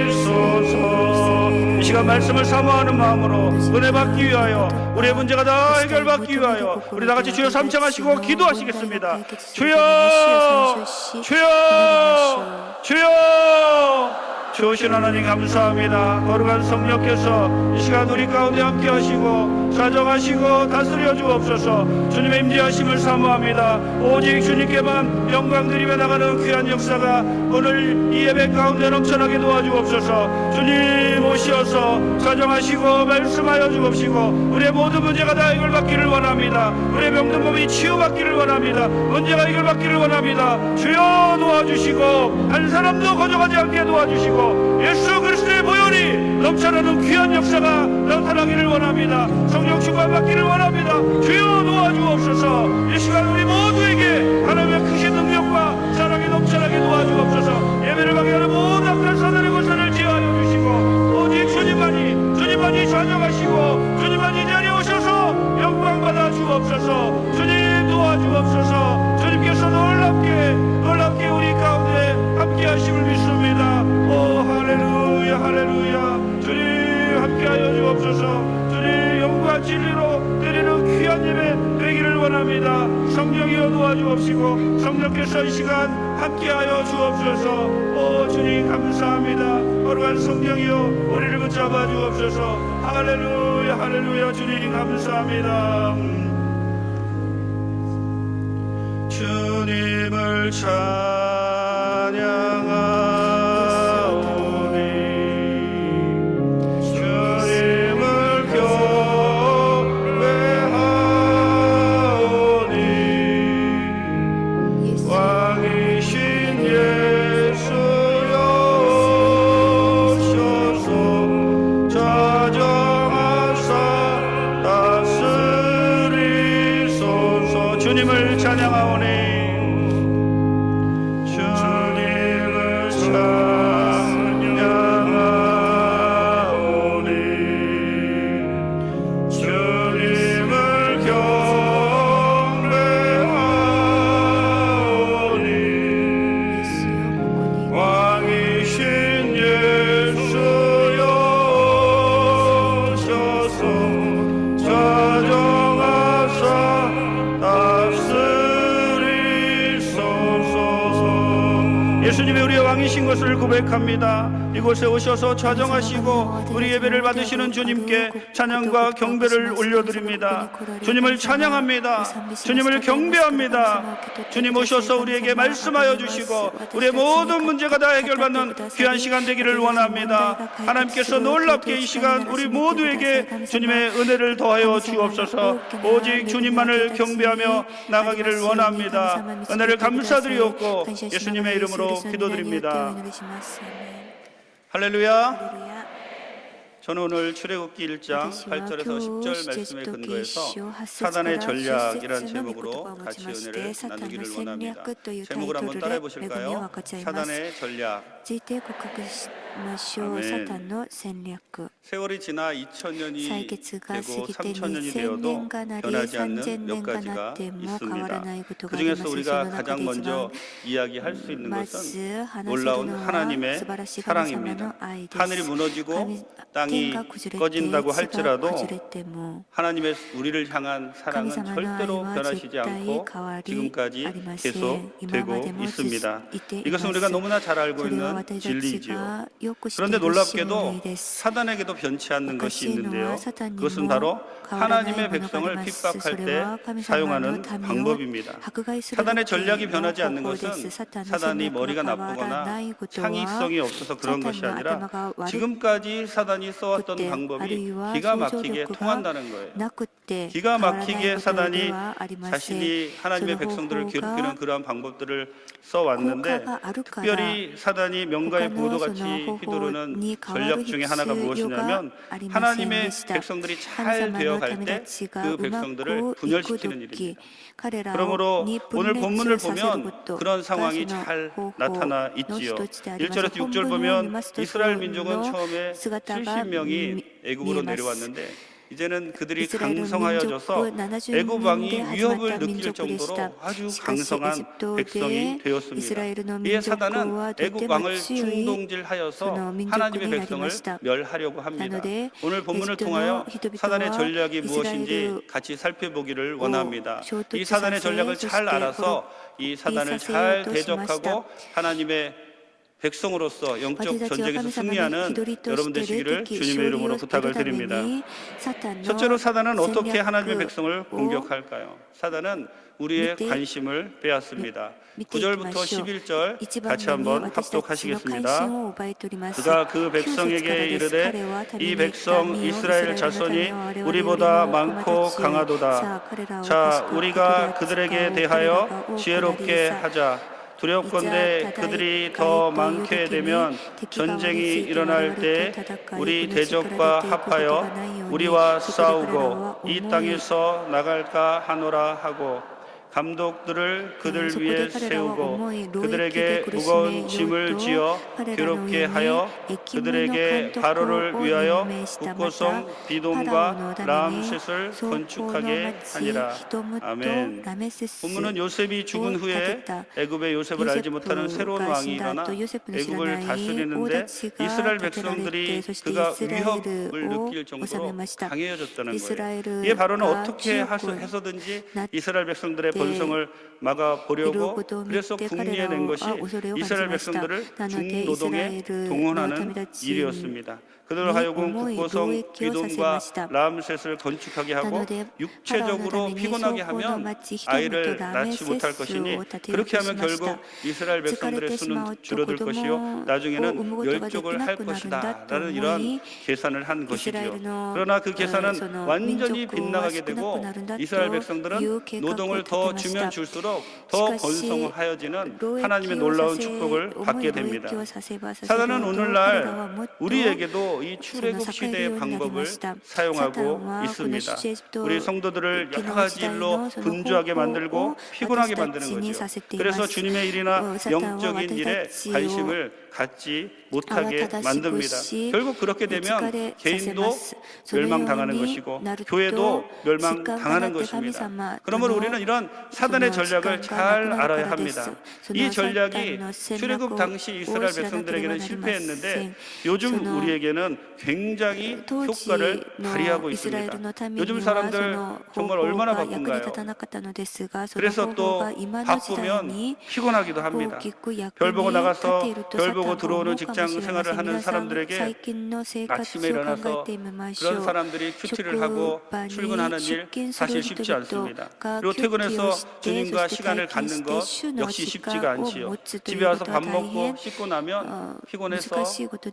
다스리소서. 이 시간 말씀을 사모하는 마음으로 은혜 받기 위하여 우리의 문제가 다 해결받기 위하여 우리 다 같이 주여 삼창하시고 기도하시겠습니다. 주여 주여 주여 주오신 하나님 감사합니다. 거룩한 성령께서 이 시간 우리 가운데 함께 하시고 사정하시고 다스려 주옵소서. 주님의 임재하심을 사모합니다. 오직 주님께만 영광 드리며 나가는 귀한 역사가 오늘 이 예배 가운데 넘쳐나게 도와주옵소서. 주님 오시어서 사정하시고 말씀하여 주옵시고 우리의 모든 문제가 다 해결받기를 원합니다. 우리의 병든 몸이 치유받기를 원합니다. 문제가 해결받기를 원합니다. 주여 도와주시고 한 사람도 거저가지 않게 도와주시고 예수 그리스도의 보혈이 넘쳐나는 귀한 역사가 나타나기를 원합니다. 성령 충만받기를 원합니다. 주여 도와주옵소서. 이 시간 우리 모두에게 하나님의 크신 능력과 사랑이 넘쳐나게 도와주옵소서. 예배를 방해하는 모든 악한 사단의 권세를 제하여 주시고 오직 주님만이 찬양하시고 주님만이 자리에 오셔서 영광 받아 주옵소서. 인도하여 도와주옵시고 성령께서 이 시간 함께하여 주옵소서. 오 주님 감사합니다. 거룩한 성령이여 우리를 붙잡아 주옵소서. 할렐루야 할렐루야 주님 감사합니다. 주님을 찬양하오니 주님을 경배하오니 왕이신 예수여 오셔서 좌정하사 다스리소서. 주님을 찬양하오니 주님을 찬양하오니 주님을 경배하오니 왕이신 예수여 오셔서 좌정하사 다스리소서. 예수님이 우리의 왕이신 것을 고백합니다. 이곳에 오셔서 좌정하시고 우리 예배를 받으시는 주님께 찬양과 경배를 올려드립니다. 주님을 찬양합니다. 주님을 경배합니다. 주님 오셔서 우리에게 말씀하여 주시고 우리의 모든 문제가 다 해결받는 귀한 시간 되기를 원합니다. 하나님께서 놀랍게 이 시간 우리 모두에게 주님의 은혜를 더하여 주옵소서. 오직 주님만을 경배하며 나가기를 원합니다. 은혜를 감사드리옵고 예수님의 이름으로 기도드립니다. 할렐루야. 저는 오늘 출애굽기 1장 8절에서 10절 말씀에 근거해서 사단의 전략이라는 제목으로 같이 은혜를 나누기를 원합니다. 제목을 한번 따라해 보실까요? 사단의 전략. 세월이 지나 2000년이 되고 3000년이 되어도 변하지 않는 몇 가지가 있습니다. 그 중에서 우리가 가장 먼저 이야기할 수 있는 것은 놀라운 하나님의 사랑입니다. 하늘이 무너지고 땅이 꺼진다고 할지라도 하나님의 우리를 향한 사랑은 절대로 변하시지 않고 지금까지 계속 되고 있습니다. 이것은 우리가 너무나 잘 알고 있는 진리지요. 그런데 놀랍게도 사단에게도 변치 않는 것이 있는데요. 그것은 바로 하나님의 백성을 핍박할 때 사용하는 방법입니다. 사단의 전략이 변하지 않는 것은 사단이 머리가 나쁘거나 창의성이 없어서 그런 것이 아니라 지금까지 사단이 써왔던 방법이 기가 막히게 통한다는 거예요. 기가 막히게 사단이 자신이 하나님의 백성들을 괴롭히는 그러한 방법들을 써왔는데 특별히 사단이 명가의 보도같이 휘두르는 전략 중에 하나가 무엇이냐면 하나님의 백성들이 잘 되어갈 때 그 백성들을 분열시키는 일입니다. 그러므로 오늘 본문을 보면 그런 상황이 잘 나타나 있지요. 1절에서 6절 보면 이스라엘 민족은 처음에 70명이 애굽으로 내려왔는데 이제는 그들이 강성하여져서 애굽 왕이 위협을 느낄 정도로 아주 강성한 백성이 되었습니다. 이에 사단은 애굽 왕을 충동질하여서 하나님의 백성을 멸하려고 합니다. 오늘 본문을 통하여 사단의 전략이 무엇인지 같이 살펴보기를 원합니다. 이 사단의 전략을 잘 알아서 이 사단을 잘 대적하고 하나님의 백성으로서 영적 전쟁에서 승리하는 여러분 되시기를 주님의 이름으로 부탁을 드립니다. 첫째로 사단은 어떻게 하나님의 백성을 공격할까요? 사단은 우리의 관심을 빼앗습니다. 9절부터 11절 같이 한번 합독하시겠습니다. 그가 그 백성에게 이르되 이 백성 이스라엘 자손이 우리보다 많고 강하도다. 자, 우리가 그들에게 대하여 지혜롭게 하자. 두렵건대 그들이 더 많게 되면 전쟁이 일어날 때 우리 대적과 합하여 우리와 싸우고 이 땅에서 나갈까 하노라 하고 감독들을 그들 위에 세우고 그들에게 무거운 짐을 지어 괴롭게 하여 그들에게 바로를 위하여 북고성 비돔과 람셋을 건축하게 하니라. 아멘. 본문은 요셉이 죽은 후에 애굽의 요셉을 알지 못하는 새로운 왕이 일어나 애굽을 다스리는데 이스라엘 백성들이 그가 위협을 느낄 정도로 강해졌다는 거예요. 이에 바로는 어떻게 해서든지 이스라엘 백성들의 번성을 막아보려고 그래서 국리에 낸 것이 이스라엘 백성들을 중노동에 동원하는 일이었습니다. 그들로 하여금 국보성 기돔과 라암셋을 건축하게 하고 육체적으로 피곤하게 하면 아이를 낳지 못할 것이니 그렇게 하면 결국 이스라엘 백성들의 수는 줄어들 것이요 나중에는 멸족을 할 것이다 라는 이러한 계산을 한 것이지요. 그러나 그 계산은 완전히 빗나가게 되고 이스라엘 백성들은 노동을 더 주면 줄수록 더 번성하여지는 하나님의 놀라운 축복을 받게 됩니다. 사단은 오늘날 우리에게도 이 출애굽 시대의 방법을 사용하고 있습니다. 우리 성도들을 여러 가지 일로 분주하게 만들고 피곤하게 만드는 거죠. 그래서 주님의 일이나 영적인 일에 관심을 갖지 못하게 만듭니다. 결국 그렇게 되면 개인도 멸망당하는 것이고 교회도 멸망당하는 것입니다. 그러므로 우리는 이런 사단의 전략을 잘 알아야 합니다. 이 전략이 출애굽 당시 이스라엘 백성들에게는 실패했는데 요즘 우리에게는 굉장히 효과를 발휘하고 있습니다. 요즘 사람들 정말 얼마나 바쁜가요? 그래서 또 바쁘면 피곤하기도 합니다. 별 보고 나가서 별 보고 들어오는 직장 생활을 하는 사람들에게 아침에 일어나서 그런 사람들이 큐티를 하고 출근하는 일 사실 쉽지 않습니다. 그리고 퇴근해서 주님과 시간을 갖는 것 역시 쉽지가 않지요. 집에 와서 밥 먹고 씻고 나면 피곤해서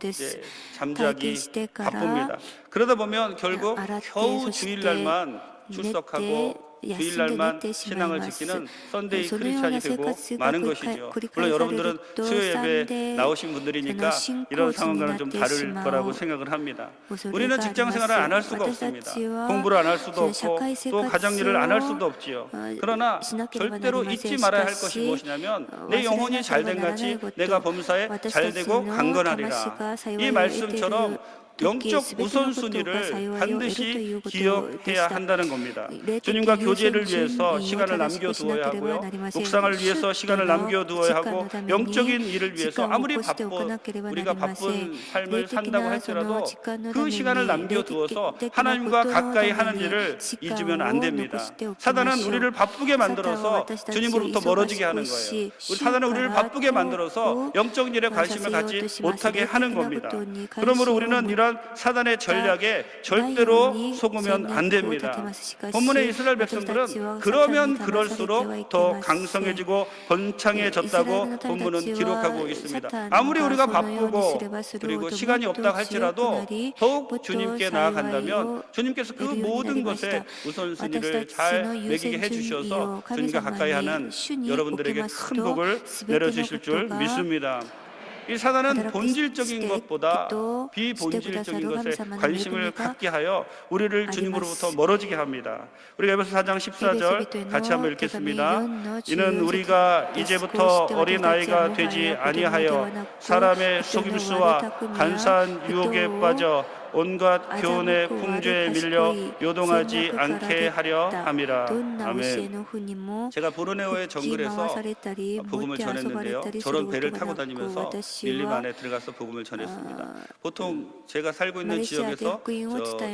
이제 잠자기 바쁩니다. 그러다 보면 결국 겨우 주일날만 출석하고 주일날만 신앙을 지키는 썬데이 크리스찬이 되고 많은 것이죠. 물론 여러분들은 수요 예배 나오신 분들이니까 이런 상황과는 좀 다를 거라고 생각을 합니다. 우리는 직장 생활을 안 할 수가 없습니다. 공부를 안 할 수도 없고 또 가정일을 안 할 수도 없지요. 그러나 절대로 잊지 말아야 할 것이 무엇이냐면 내 영혼이 잘된 같이 내가 범사에 잘되고 강건하리라. 이 말씀처럼 영적 우선순위를 반드시 기억해야 한다는 겁니다. 주님과 교제를 위해서 시간을 남겨두어야 하고요. 묵상을 위해서 시간을 남겨두어야 하고 영적인 일을 위해서 아무리 우리가 바쁜 삶을 산다고 할지라도 그 시간을 남겨두어서 하나님과 가까이 하는 일을 잊으면 안 됩니다. 사단은 우리를 바쁘게 만들어서 주님으로부터 멀어지게 하는 거예요. 사단은 우리를 바쁘게 만들어서 영적인 일에 관심을 갖지 못하게 하는 겁니다. 그러므로 우리는 이런 사단의 전략에 절대로 속으면 안 됩니다. 본문의 이스라엘 백성들은 그러면 그럴수록 더 강성해지고 번창해졌다고 본문은 기록하고 있습니다. 아무리 우리가 바쁘고 그리고 시간이 없다고 할지라도 더욱 주님께 나아간다면 주님께서 그 모든 것에 우선순위를 잘 매기게 해주셔서 주님과 가까이 하는 여러분들에게 큰 복을 내려주실 줄 믿습니다. 이 사단은 본질적인 것보다 비본질적인 것에 관심을 갖게 하여 우리를 주님으로부터 멀어지게 합니다. 우리가 에베소 4장 14절 같이 한번 읽겠습니다. 이는 우리가 이제부터 어린아이가 되지 아니하여 사람의 속임수와 간사한 유혹에 빠져 온갖 교훈의 풍조에 밀려 요동하지 않게 하려 함이라. 아멘. 제가 보르네오의 정글에서 복음을 전했는데요. 저런 배를 타고 다니면서 밀림 안에 들어가서 복음을 전했습니다. 보통 제가 살고 있는 지역에서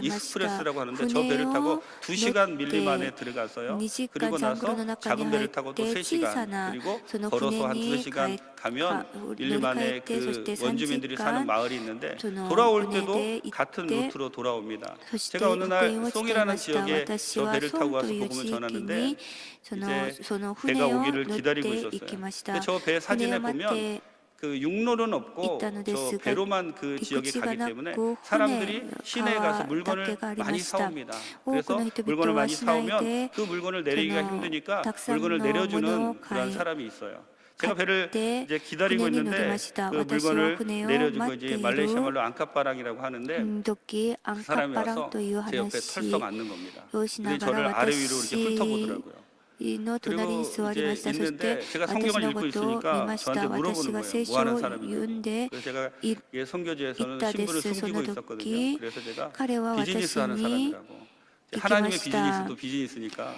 익스프레스라고 하는데 저 배를 타고 2시간 밀림 안에 들어가서요. 그리고 나서 작은 배를 타고 또 3시간 그리고 걸어서 한 2시간 가면 밀림 안에 그 원주민들이 사는 마을이 있는데 돌아올 때도 같은 루트로 돌아옵니다. 제가 어느 날 송이라는 지역에 저 배를 타고 와서 복음을 전하는데 이제 배가 오기를 기다리고 있었어요. 저 배 사진에 보면 그 육로는 없고 저 배로만 그 지역에 가기 때문에 사람들이 시내에 가서 물건을 많이 사옵니다. 그래서 물건을 많이 사오면 그 물건을 내리기가 힘드니까 물건을 내려주는 그런 사람이 있어요. 제가 배를 이제 기다리고 있는데 그 물건을 내려주고 이제 말레이시아 말로 앙카빠랑이라고 하는데 그 사람이 와서 제 옆에 털썩 앉는 겁니다. 근데 저를 아래 위로 이렇게 훑어보더라고요. 그리고 이제 있는데 제가 성경을 읽고 있으니까 저한테 물어보는 거예요. 뭐 하는 사람인지. 그래서 제가 선교지에서는 신부를 숨기고 있었거든요. 그래서 제가 비즈니스 하는 사람이라고. 하나님의 비즈니스도 비즈니스니까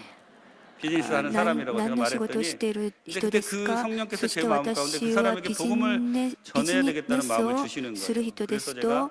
비즈니스 하는 사람이라고 제가 말했더니 그때 그 성령께서 제 마음 가운데 그 사람에게 복음을 전해야 되겠다는 마음을 주시는 거예요. 그래서 제가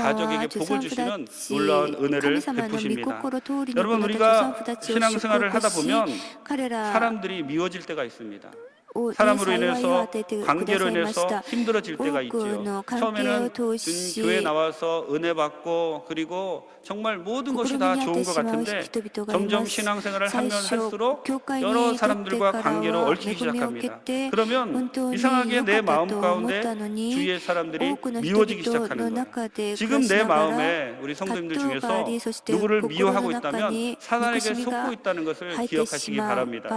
가족에게 복을 주시는 놀라운 은혜를 베푸십니다. 여러분, 우리가 신앙생활을 하다 보면 사람들이 미워질 때가 있습니다. 사람으로 인해서, 관계로 인해서 힘들어질 때가 있지요. 처음에는 교회 나와서 은혜 받고 그리고 정말 모든 것이 다 좋은 것 같은데 점점 신앙생활을 하면 할수록 여러 사람들과 관계로 얽히기 시작합니다. 그러면 이상하게 내 마음 가운데 주위의 사람들이 미워지기 시작하는 거예요. 지금 내 마음에 우리 성도님들 중에서 누구를 미워하고 있다면 사단에게 속고 있다는 것을 기억하시기 바랍니다.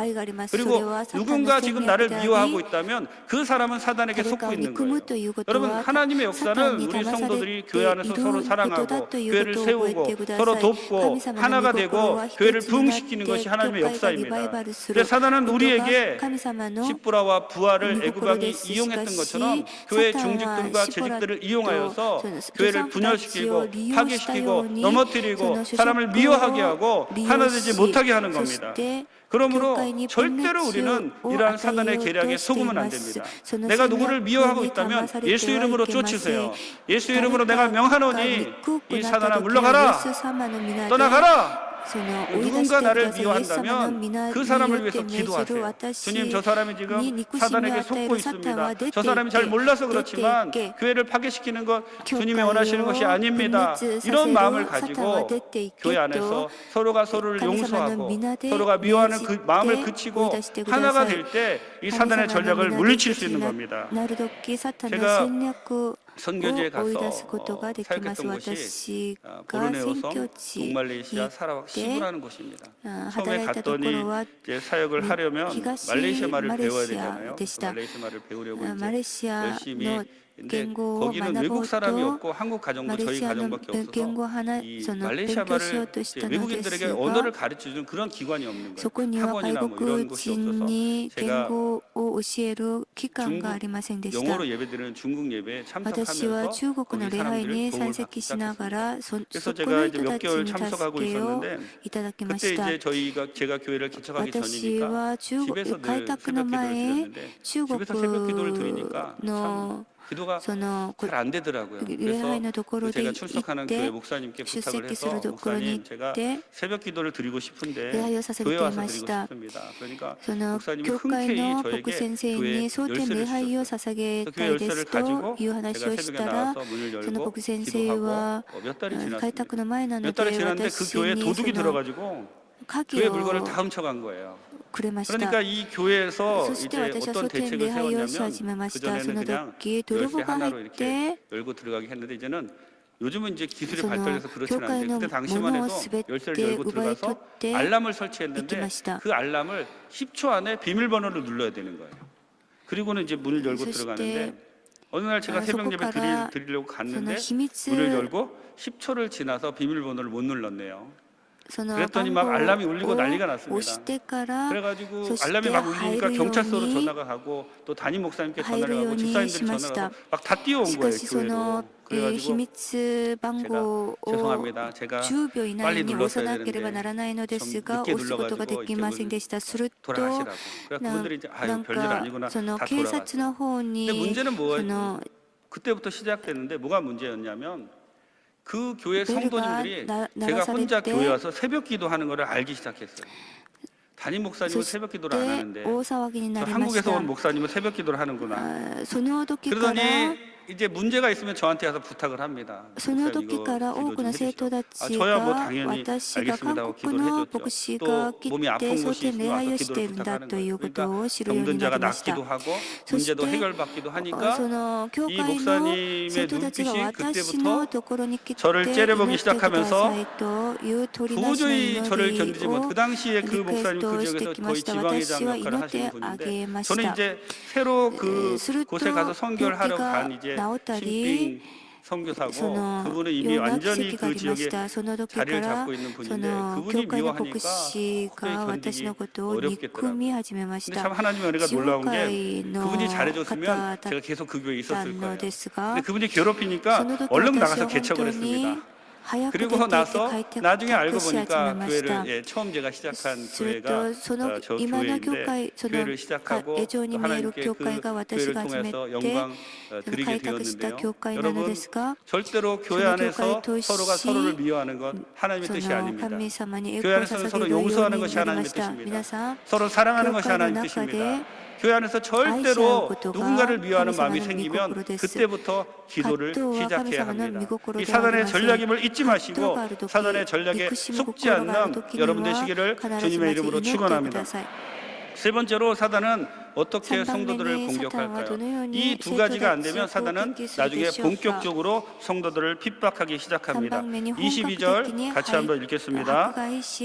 그리고 누군가 지금 나를 나를 미워하고 있다면 그 사람은 사단에게 속고 있는 거예요. 여러분, 하나님의 역사는 우리 성도들이 교회 안에서 서로 사랑하고 교회를 세우고 서로 돕고 하나가 되고 교회를 부흥시키는 것이 하나님의 역사입니다. 그런데 사단은 우리에게 십부라와 부하를 애굽 왕이 이용했던 것처럼 교회 중직들과 재직들을 이용하여서 교회를 분열시키고 파괴시키고 넘어뜨리고 사람을 미워하게 하고 하나 되지 못하게 하는 겁니다. 그러므로 절대로 우리는 이러한 사단의 계략에 속으면 안 됩니다. 내가 누구를 미워하고 있다면 예수 이름으로 쫓으세요. 예수 이름으로 내가 명하노니 이 사단아 물러가라, 떠나가라. 누군가 나를 미워한다면 그 사람을 위해서 기도하세요. 주님, 저 사람이 지금 사단에게 속고 있습니다. 저 사람이 잘 몰라서 그렇지만 교회를 파괴시키는 것 주님이 원하시는 것이 아닙니다. 이런 마음을 가지고 교회 안에서 서로가 서로를 용서하고 서로가 미워하는 그 마음을 그치고 하나가 될 때 이 사단의 전략을 물리칠 수 있는 겁니다. 제가 선교지에 가서 사역했던 곳이 보르네오 섬, 동말레이시아 사라왁 시부라는 곳입니다. 처음에 갔더니 이제 사역을 하려면 말레이시아 말을 배워야 되잖아요. 말레이시아 말을 배우려고 이제 열심히. 근데 거기는 외국 사람이 없고 한국 가정도 저희 가정밖에 없어서 이 말레이시아 말을 외국인들에게 언어를 가르쳐주는 그런 기관이 없는 거예요. 학원이나 뭐 이런 곳이 없어서 제가 영어로 예배드리는 중국 예배에 참석하면서 거기 사람들을 도움을 받기 시작했습니다. 그래서 제가 이제 몇 개월 참석하고 있었는데 그때 이제 제가 교회를 개척하기 전이니까 집에서 늘 새벽 기도를 드렸는데 집에서 새벽 기도를 드리니까 참 기도가 잘 안 되더라고요. 그래서 제가 출석하는 교회 목사님께 부탁을 해서 목사님, 제가 새벽 기도를 드리고 싶은데 교회 와서 드리고 싶습니다. 그러니까 목사님이 흔쾌히 저에게 교회 열쇠를 주셨어요. 교회 열쇠를 가지고 제가 새벽에 나와서 문을 열고 기도하고 몇 달이 지났는데 그 교회에 도둑이 들어가지고 교회 물건을 다 훔쳐간 거예요. 그러니까 이 교회에서 이제 어떤 대책을 세웠냐면 그전에는 그냥 열쇠 하나로 이렇게 열고 들어가기 했는데 이제는 요즘은 이제 기술이 발달해서 그렇지는 않은데 그때 당시만 해도 열쇠를 열고 들어가서 알람을 설치했는데 그 알람을 10초 안에 비밀번호를 눌러야 되는 거예요. 그리고는 이제 문을 열고 들어가는데 어느 날 제가 새벽 예배 드리려고 갔는데 문을 열고 10초를 지나서 비밀번호를 못 눌렀네요. 그랬더니 막 알람이 울리고 난리가 났습니다. 그래가지고 알람이 막 울리니까 경찰서로 전화가 가고 또 담임 목사님께 전화를 하고 집사님들이 전화를 하고 막 다 뛰어온 거예요, 교회로. 그래가지고 제가 죄송합니다. 제가 빨리 눌렀어야 되는데 좀 늦게 눌러가지고 이쪽을 돌아가시라고. 그래서 그분들이 이제 아유 별일 아니구나 다 돌아갔어요. 근데 문제는 뭐예요? 그때부터 시작됐는데 뭐가 문제였냐면 그 교회 성도님들이 제가 혼자 교회 와서 새벽 기도하는 것을 알기 시작했어요. 담임 목사님은 새벽 기도를 안 하는데 저 한국에서 온 목사님은 새벽 기도를 하는구나. 그러더니 이제 문제가 있으면 저한테 와서 부탁을 합니다. 저야 뭐 당연히 알겠습니다 하고 기도를 해줬죠. 또 몸이 아픈 곳이 있으면 와서 기도를 부탁하는 거예요. 그러니까 병든 자가 낫기도 하고 문제도 해결받기도 하니까 이 목사님의 눈빛이 그때부터 저를 째려보기 시작하면서 도저히 저를 견디지 못. 그 당시에 그 목사님 그 지역에서 거의 지방회장 역할을 하시는 분인데 저는 이제 새로 그 곳에 가서 선교를 하러 간 이제 신빙 선교사고 그분은 이미 완전히 그 지역에 자리를 잡고 있는 분인데 그분이 미워하니까 도저히 견디기 어렵겠더라고요. 근데 참 하나님의 은혜가 놀라운 게 그분이 잘해줬으면 제가 계속 그 교회에 있었을 거예요. 근데 그분이 괴롭히니까 얼른 나가서 개척을 했습니다. 그리고 나서 나중에 알고 보니까 교회를 처음 제가 시작한 교회가 저 교회인데 교회를 시작하고 또 하나님께 그 교회를 통해서 영광 드리게 되었는데요. 여러분 절대로 교회 안에서 서로가 서로를 미워하는 건 하나님의 뜻이 아닙니다. 교회 안에서는 서로 용서하는 것이 하나님의 뜻입니다. 서로 사랑하는 것이 하나님의 뜻입니다. 교회 안에서 절대로 누군가를 미워하는 마음이 생기면 그때부터 기도를 시작해야 합니다. 이 사단의 전략임을 잊지 마시고 사단의 전략에 속지 않는 여러분 되시기를 주님의 이름으로 축원합니다. 세 번째로 사단은 어떻게 성도들을 공격할까요? 이 두 가지가 안 되면 사단은 나중에 본격적으로 성도들을 핍박하기 시작합니다. 22절 같이 한번 읽겠습니다.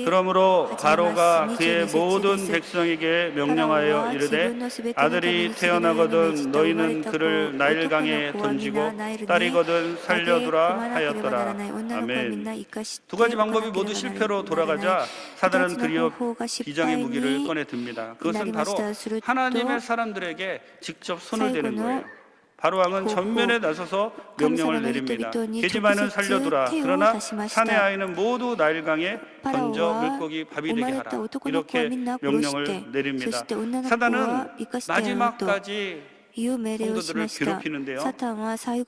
그러므로 바로가 그의 모든 백성에게 명령하여 이르되 아들이 태어나거든 너희는 그를 나일강에 던지고 딸이거든 살려두라 하였더라. 아멘. 두 가지 방법이 모두 실패로 돌아가자 사단은 드디어 비장의 무기를 꺼내 듭니다. 그것은 바로 하나님의 사람들에게 직접 손을 대는 거예요. 바로왕은 전면에 나서서 명령을 내립니다. 계집아이는 살려두라. 그러나 사내 아이는 모두 나일강에 던져 물고기 밥이 되게 하라. 이렇게 명령을 내립니다. 사단은 마지막까지 성도들을 괴롭히는데요.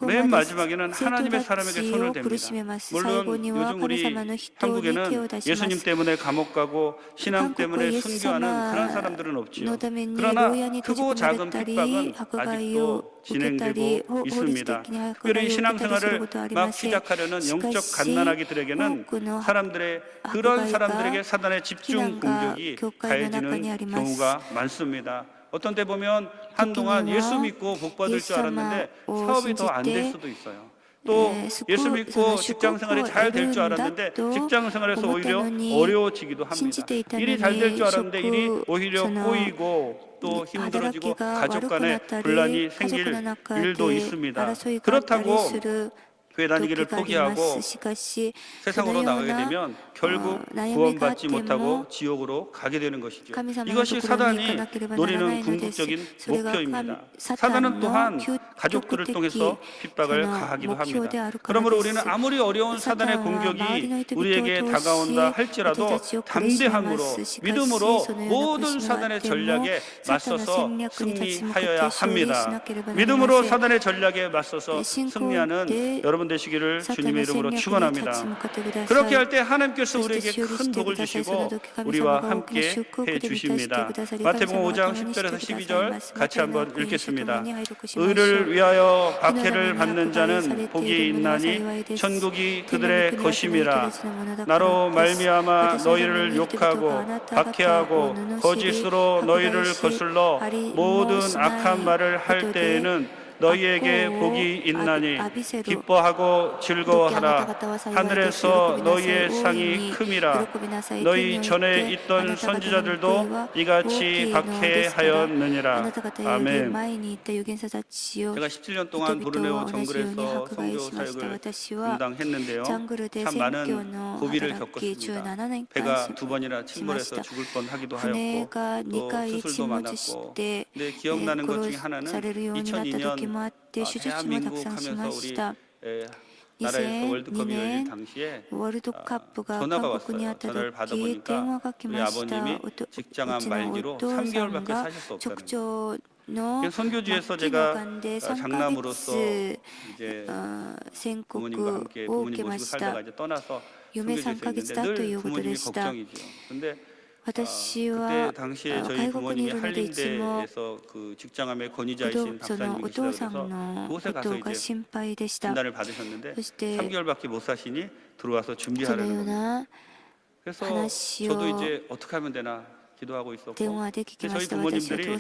맨 마지막에는 하나님의 사람에게 손을 댑니다. 물론 요즘 우리 한국에는 예수님 때문에 감옥 가고 신앙 때문에 순교하는 그런 사람들은 없지요. 그러나 크고 작은 핍박은 아직도 진행되고 있습니다. 특별히 신앙생활을 막 시작하려는 영적 갓난아기들에게는 그런 사람들에게 사단의 집중 공격이 가해지는 경우가 많습니다. 어떤 때 보면 한동안 예수 믿고 복 받을 줄 알았는데 사업이 더 안 될 수도 있어요. 또 예수 믿고 직장 생활이 잘 될 줄 알았는데 직장 생활에서 오히려 어려워지기도 합니다. 일이 잘 될 줄 알았는데 일이 오히려 꼬이고 또 힘들어지고 가족 간에 분란이 생길 일도 있습니다. 그렇다고 교회 다니기를 포기하고 세상으로 나가게 되면 결국 구원받지 못하고 지옥으로 가게 되는 것이죠. 이것이 사단이 노리는 궁극적인 목표입니다. 사단은 또한 가족들을 통해서 핍박을 가하기도 합니다. 그러므로 우리는 아무리 어려운 사단의 공격이 우리에게 다가온다 할지라도 담대함으로 믿음으로 모든 사단의 전략에 맞서서 승리하여야 합니다. 믿음으로 사단의 전략에 맞서서 승리하는 여러분 되시기를 주님의 이름으로 축원합니다. 그렇게 할 때 하나님께서 우리에게 큰 복을 주시고 우리와 함께 해 주십니다. 마태복음 5장 10절에서 12절 같이 한번 읽겠습니다. 의를 위하여 박해를 받는 자는 복이 있나니 천국이 그들의 것임이라. 나로 말미암아 너희를 욕하고 박해하고 거짓으로 너희를 거슬러 모든 악한 말을 할 때에는 너희에게 복이 있나니 기뻐하고 즐거워하라. 하늘에서 너희의 상이 큼이라. 너희 전에 있던 선지자들도 이같이 박해하였느니라. 아멘. 제가 17년 동안 브루네오 정글에서 선교 사역을 감당했는데요. 참 많은 고비를 겪었습니다. 배가 2번이나 침몰해서 죽을 뻔하기도 하였고 또 수술도 많았고 근데 기억나는 것 중에 하나는 2002년 대한민국 하면서 우리 나라에서 월드컵이 열릴 당시에 전화가 왔어요. 전화를 받아보니까 우리 아버님이 직장암 말기로 3개월밖에 사실 수 없다는 선교지에서 제가 장남으로서 이제 부모님과 함께 부모님 모시고 살다가 이제 떠나서 선교지에서 있는데 늘 부모님이 걱정이죠. 근데 그때 당시에 저희 부모님이 한림대에서 그 직장암의 권위자이신 박사님이 계시다고 해서 그곳에 가서 이제 진단을 받으셨는데 3개월밖에 못 사시니 들어와서 준비하라는 겁니다. 그래서 저도 이제 어떻게 하면 되나 기도하고 있었고 저희 부모님들이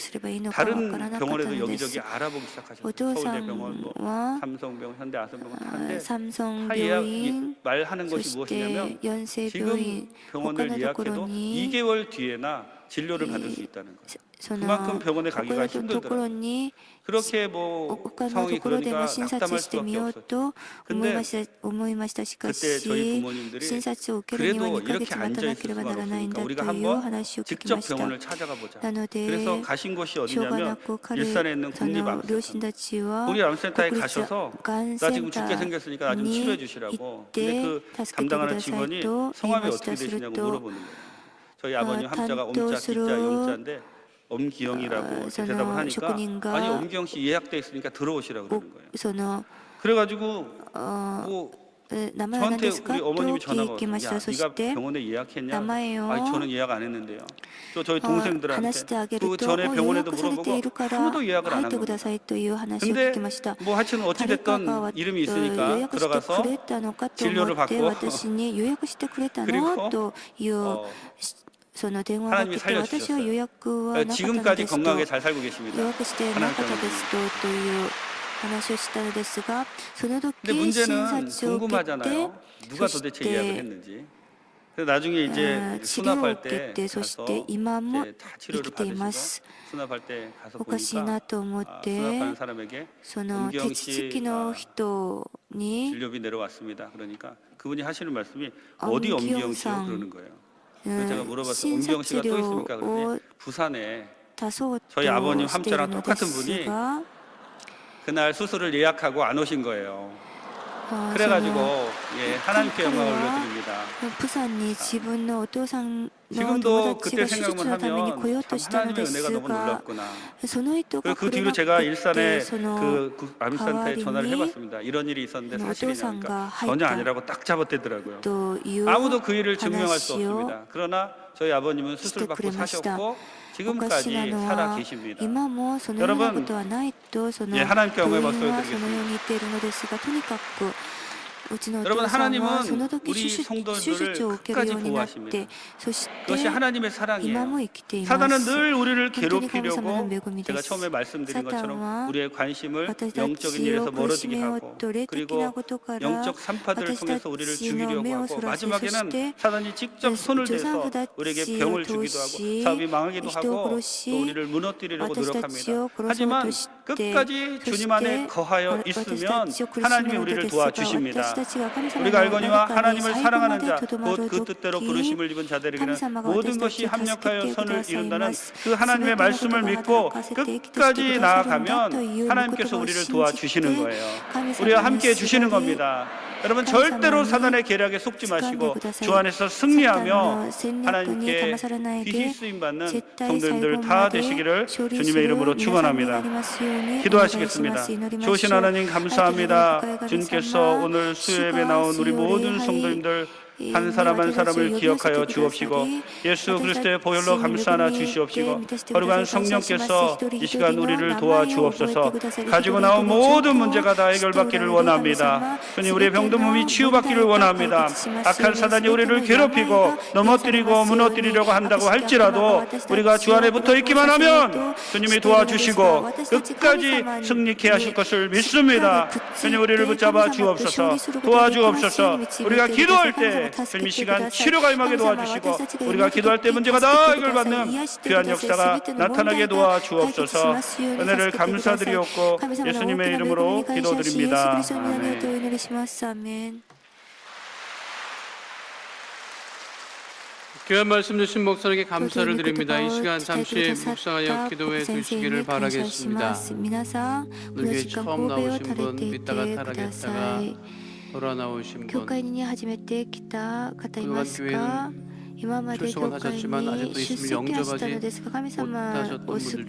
다른 병원에도 여기저기 알아보기 시작하셨어요. 서울대병원, 뭐 삼성병원, 현대아산병원 하는데 다 예약 말하는 것이 무엇이냐면 지금 병원을 예약해도 2개월 뒤에나 진료를 받을 수 있다는 거예요. 그만큼 병원에 가기가 힘들더라고요. 그렇게 뭐 상황이 그러니까 낙담할 수밖에 없었죠. 근데 그때 저희 부모님들이 그래도 이렇게 앉아있을 수가 없으니까 우리가 한번 직접 병원을 찾아가 보자. 그래서 가신 곳이 어디냐면 일산에 있는 국립암센터. 국립암센터에 가셔서 나 지금 죽게 생겼으니까 나 좀 치료해 주시라고. 근데 그 담당하는 직원이 성함이 어떻게 되시냐고 물어보는 거예요. 저희 아버님 함자가 엄자, 기자, 영자인데 엄기영이라고 대답을 하니까 아니 엄기영 씨 예약돼 있으니까 들어오시라고 그러는 거예요. 그래가지고 뭐 저한테 우리 어머님이 전화가 왔어요. 야, 네가 병원에 예약했냐? 아니 저는 예약 안 했는데요. 또 저희 동생들한테 그 전에 병원에도 물어보고 아무도 예약을 안 한 겁니다. 근데 뭐 하여튼 어찌됐든 이름이 있으니까 들어가서 진료를 받고 그리고 その電話が来て、私は予約はなかったの 지금까지 ですと、 건강하게 잘 살고 계십니다. 予約してなかったですという話をしたのですが、その時 근데 診 문제는 察を受けて、 궁금하잖아요. 누가 そ 도대체 し 예약을 て 했는지. 그래서 나중에 이제 治療を 수납할 受け 때 て、そし 가서 て今も 이제 다 生 치료를 きていま 받으시고 す。 수납할 때 가서 おかしい 보니까 なと思っ 수납하는 て、 사람에게 その手 은경 続 씨 きの人に 진료비 내려왔습니다. 그러니까 그분이 하시는 말씀이 엄 어디 엄기영 씨요? 기영상. 그러는 거예요. 그래서 제가 물어봤어요. 신사 엄기영 씨가 또 있습니까? 치료 그랬더니 부산에 出そうと 저희 아버님 している 함자랑 ので 똑같은 す 분이 が、 그날 수술을 예약하고 안 오신 거예요. その 그래가지고 예, 하나님께 영광을 그래요? 올려드립니다. プサンに自分のお父さんの 지금도 友達 그때 が手術 생각만 のために 하면 来ようと 참 したの 하나님의 で 은혜가 す 너무 が、 놀랍구나. その人が 그 来れ 뒤로 なく 제가 て、 일산에 その 그 암산대 전화를 가와리니 해봤습니다. 이런 일이 있었는데 어떤 사실이냐니까 상가 전혀 하였다. 아니라고 딱 잡아대더라고요. という 아무도 그 일을 증명할 수 話を 없습니다. 그러나 저희 아버님은 수술 받고 してくれました。 사셨고 おかしな 지금까지 の 살아 は 계십니다. 今もそのようなことはないとその 예, 하나님께 病院 영광의 박수를 はその 드리겠습니다. ように言っているのですが、とにかくうちのお 여러분 父さんは 하나님은 その時 우리 手術 성도들을 を受けるよ 끝까지 うになっ 보호하십니다. て、そし 그것이 て 하나님의 今も 사랑이에요. 生きていま 사단은 す。 늘 우리를 本当に神様の 괴롭히려고 恵みで 제가 す。 처음에 말씀드린 サタン 것처럼 は 우리의 관심을 私た 영적인 ち 일에서 を苦し 멀어지게 めよう 하고 と霊的な 그리고 ことから 영적 산파들을 私た 통해서 우리를 ちの 죽이려고 目を 하고 そらせ、そし 마지막에는 て 사단이 직접 손을 助産 대서 婦た 우리에게 ちを 병을 通 주기도 하고 し 사업이 망하기도 人を 하고 殺し 또 우리를 무너뜨리려고 私たち 노력합니다. を殺そう 하지만 として、 끝까지 そし 주님 안에 て 거하여 私た 있으면 ちを苦しめ 하나님이 るの 우리를 ですが、 도와주십니다. 私たちが神様 우리가 の 알거니와 中に 하나님을 最後ま 사랑하는 で 자 とどま 곧 る 그 뜻대로 時、 부르심을 입은 자들에게는 神様が 모든 私たち 것이 を助け 합력하여 てく 선을 ださい 이룬다는 ます 그 하나님의 全てのことが 말씀을 믿고 働かせて生きとして 끝까지 くださるんだと 나아가면 いう 하나님께서 言葉を 우리를 信じて 도와주시는 거예요. 神様 우리와 の 함께 해주시는 すがで 겁니다. 여러분 감사합니다. 절대로 사단의 계략에 속지 마시고 주 안에서 サタン 승리하며 の戦略に 하나님께 騙されないで 빛이 쓰임받는 絶対最 성도님들 後 다 まで 되시기를 勝利す 주님의 る 이름으로 皆さんにな 축원합니다. りますようにお願いしま 기도하시겠습니다. す。祈りましょう。 좋으신 하나님 감사합니다. 愛と 주님께서 神様 오늘 수요예배 나온 우리 모든 성도님들 한 사람 한 사람을 기억하여 주옵시고 예수 그리스도의 보혈로 감싸나 주시옵시고 거룩한 성령께서 이 시간 우리를 도와주옵소서. 가지고 나온 모든 문제가 다 해결받기를 원합니다. 주님 우리의 병든 몸이 치유받기를 원합니다. 악한 사단이 우리를 괴롭히고 넘어뜨리고 무너뜨리려고 한다고 할지라도 우리가 주 안에 붙어 있기만 하면 주님이 도와주시고 끝까지 승리케 하실 것을 믿습니다. 주님 우리를 붙잡아 주옵소서. 도와주옵소서. 우리가 기도할 때 주님 이 시간 치료가 임하게 도와주시고 우리가 기도할 때 문제가 다 해결받는 귀한 역사가 나타나게 도와주옵소서. 은혜를 감사드리옵고 예수님의 이름으로 기도드립니다. 아멘. 귀한 말씀 주신 목사님께 감사를 드립니다. 이 시간 잠시 묵상하여 기도해 주시기를 바라겠습니다. 오늘 교회 처음 나오신 분, 믿다가 타락했다가 돌아 나오신 教 분, 会に初めて来た方いますか？今まで教会に出席はしたのですが、神様を救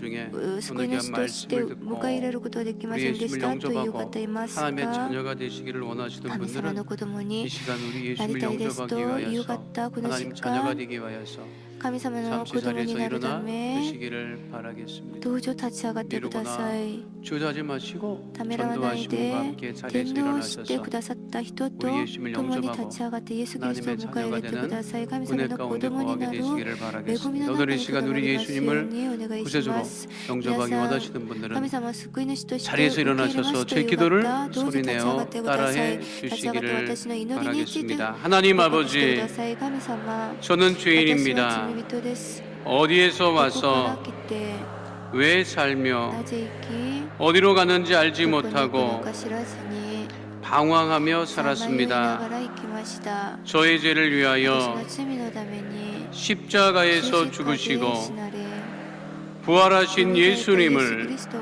い主として迎え入れることはできませんでしたという方いますか？ 하나님의 자녀가 되시기를 원하시는 神様の 분들은 子供に 이 시간 우리 なり 예수님을 たいですと 영접하기 夕 위하여서 方この時 하나님 자녀가 間 되기 위하여서 神様の 잠시 子供 자리에서 になるた 일어나 め 주시기를 바라겠습니다. どうぞ立ち上がってください。 주저하지 마시고 ためらわない 전도하신 분과 で 함께 자리에서 伝道して 일어나셔서 くださった人と 우리 예수님을 共に 영접하고 立ち上がってイエス・キリストを迎え入れてください。神様 은혜 の子 가운데 供に 거하게 なる 되시기를 恵み 바라겠습니다. の中 오늘 이 にと 시간 どま 우리 りますよう 예수님을 にお願いし 구세주로 ます。 영접하기 皆さん 원하시는 神 분들은 様を救い主として 자리에서 受け入れます 일어나셔서 と 제 いう 기도를 方、どうぞ立ち上が 소리내어 ってください。 따라해 立ち上がって 주시기를 私の祈りについて 바라겠습니다. 하나님 してく 아버지, ださい。神様、 저는 私は 죄인입니다. 罪人です。 어디에서 ここから 와서 来て 왜 살며 なぜ生き 어디로 가는지 알지 どこに行くの 못하고 か知らずに 방황하며 さまよいな 살았습니다. がら生きました。 저의 죄를 私 위하여 の罪のために 십자가에서 十字架で 죽으시고 死なれ 부활하신 イエス・キ 예수님을 リストを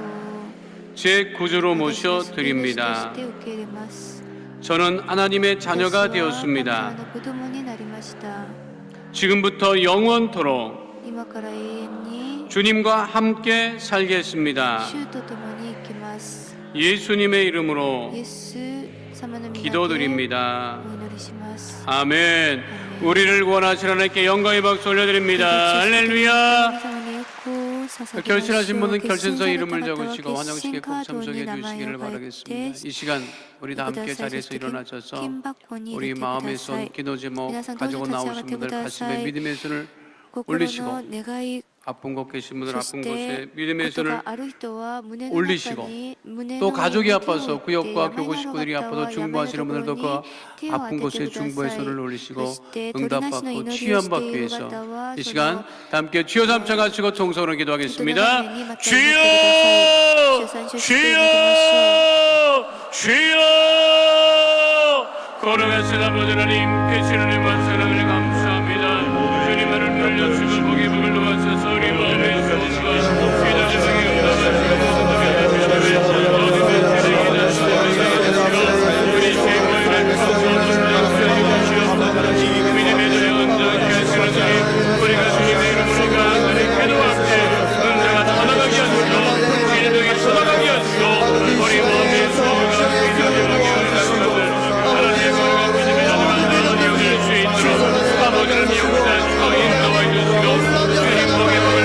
제 구주로 私の 모셔 救い主と 드립니다. して受け入れます。 저는 하나님의 자녀가 私は神 되었습니다. 様の子供になりました。 지금부터 영원토록 今から永遠に 주님과 함께 살겠습니다. 主と共に生きます。 예수님의 이름으로 イエス様の御名で 기도드립니다. お祈りします。 아멘. 우리를 구원하시는 하나님께 영광의 박수 올려드립니다. 할렐루야. 결신하신 분은 결신서 이름을 적으시고 환영식에 꼭 참석해 주시기를 바라겠습니다. 이 시간 우리 다 함께 자리에서 일어나셔서 우리 마음의 손, 기도 제목 가지고 나오신 분들 가슴에 믿음의 손을 올리시고 아픈 곳 계신 분들 아픈 곳에 믿음의 손을 올리시고 또 가족이 아파서 구역과 교구 식구들이 아파서 중보하시는 분들도 그 아픈 곳에 중보의 손을 올리시고 응답받고 치유함받기 위해서 이 시간 다 함께 주여 삼창하시고 통성으로 기도하겠습니다. 주여 주여 주여 걸어가신 아버지 하나님 계신 하나님과 사랑을 감사합니다. 주님 나를 늘려주시고 복의 복을 도와주셔서 우리 마음의 소원과 기도의 방에 우리 죄고의 감사를 믿음의 전에 언덕에 하시는 주님 우리가 주님의 이름으로 간절히 기도할 때 은혜가 떠나가게 하시고 진동이 쏟아가게 하시고 우리 마음의 소원과 기도의 방에 하나님의 거룩한 믿음의 자녀가 되어질 수 있도록 아버지를 미용하시고 인도해 주시고 주님 복의 복을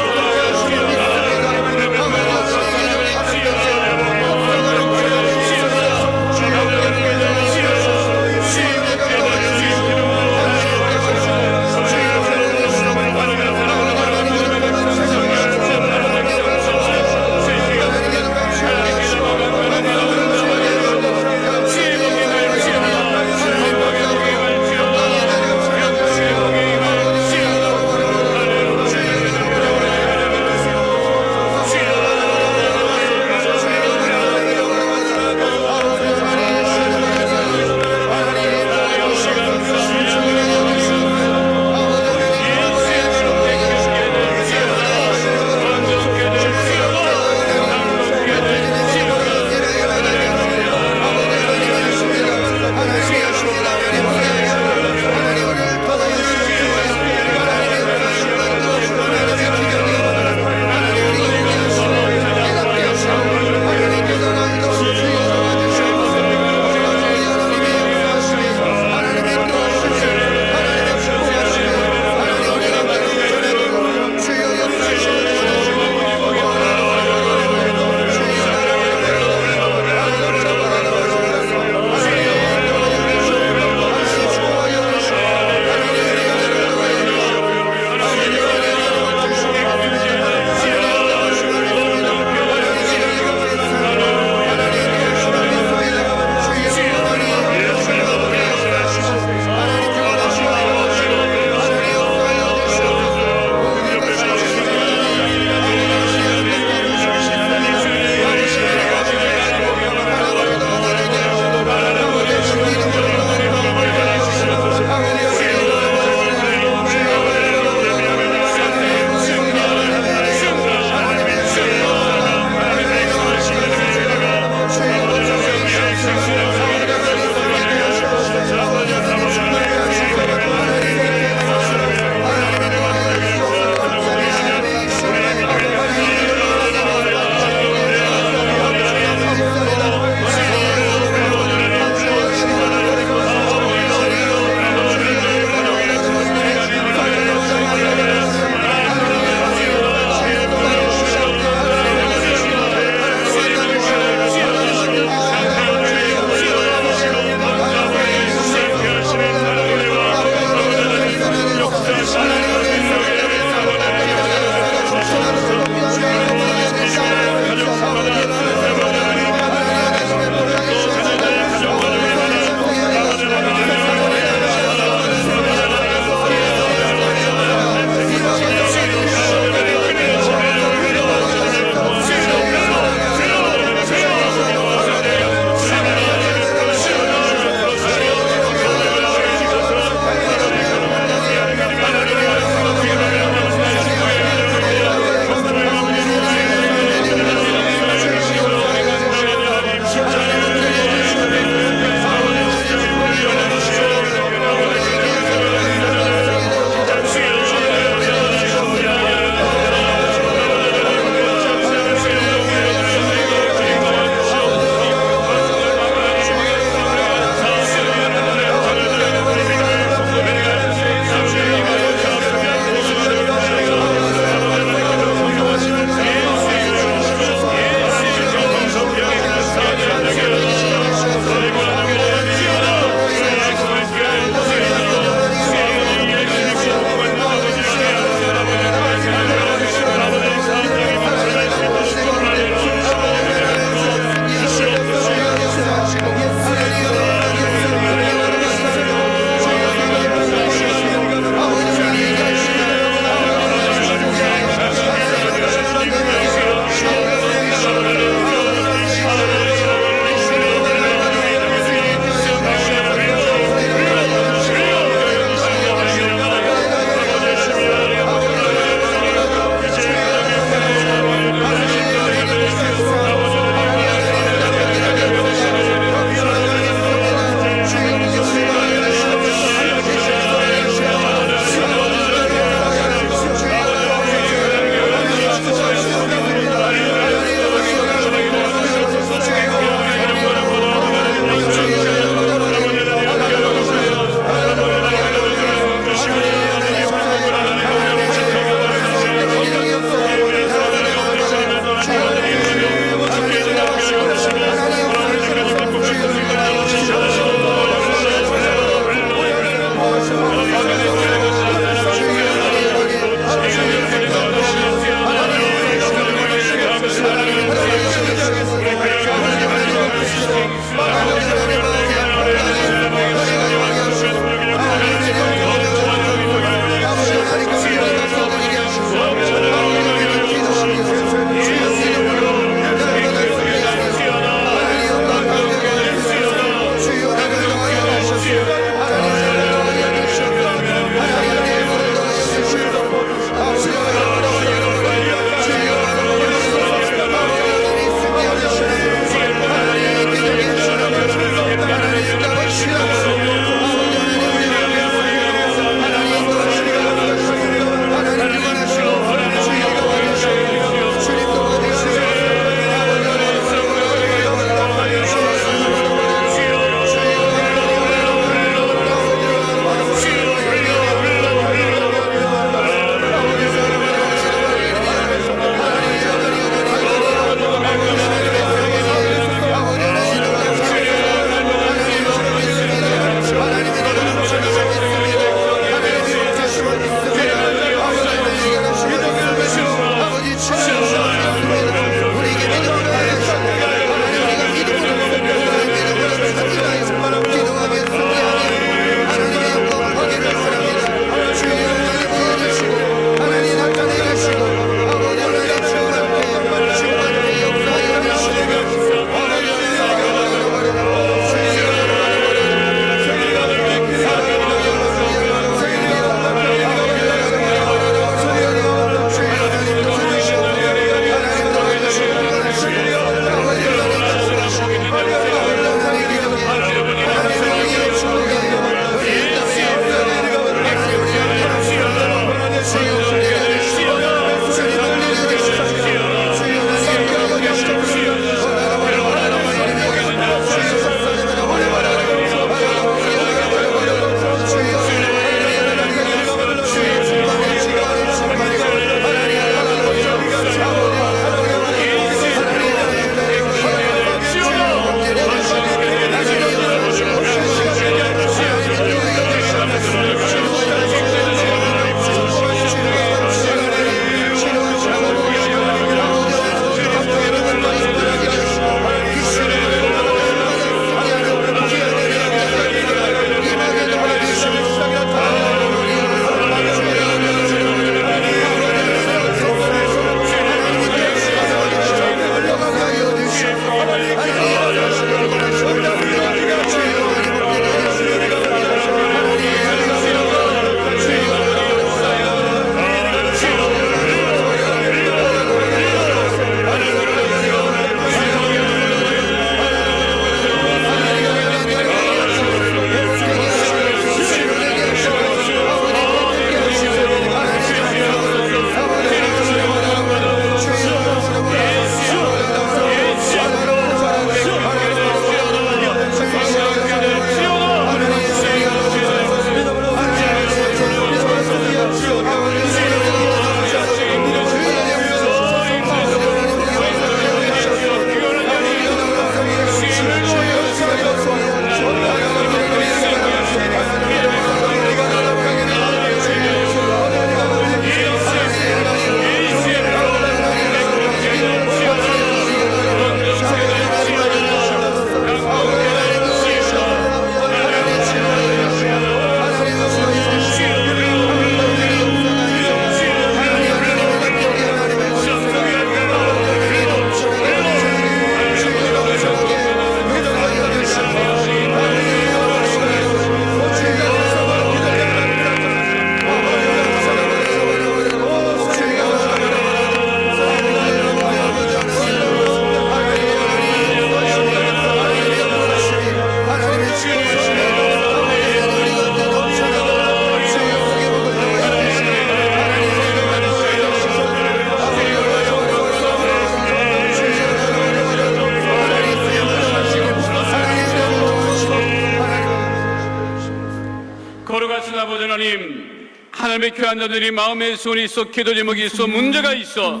담백한 자들이 마음에 손이 있어 기도 제목이 있어 문제가 있어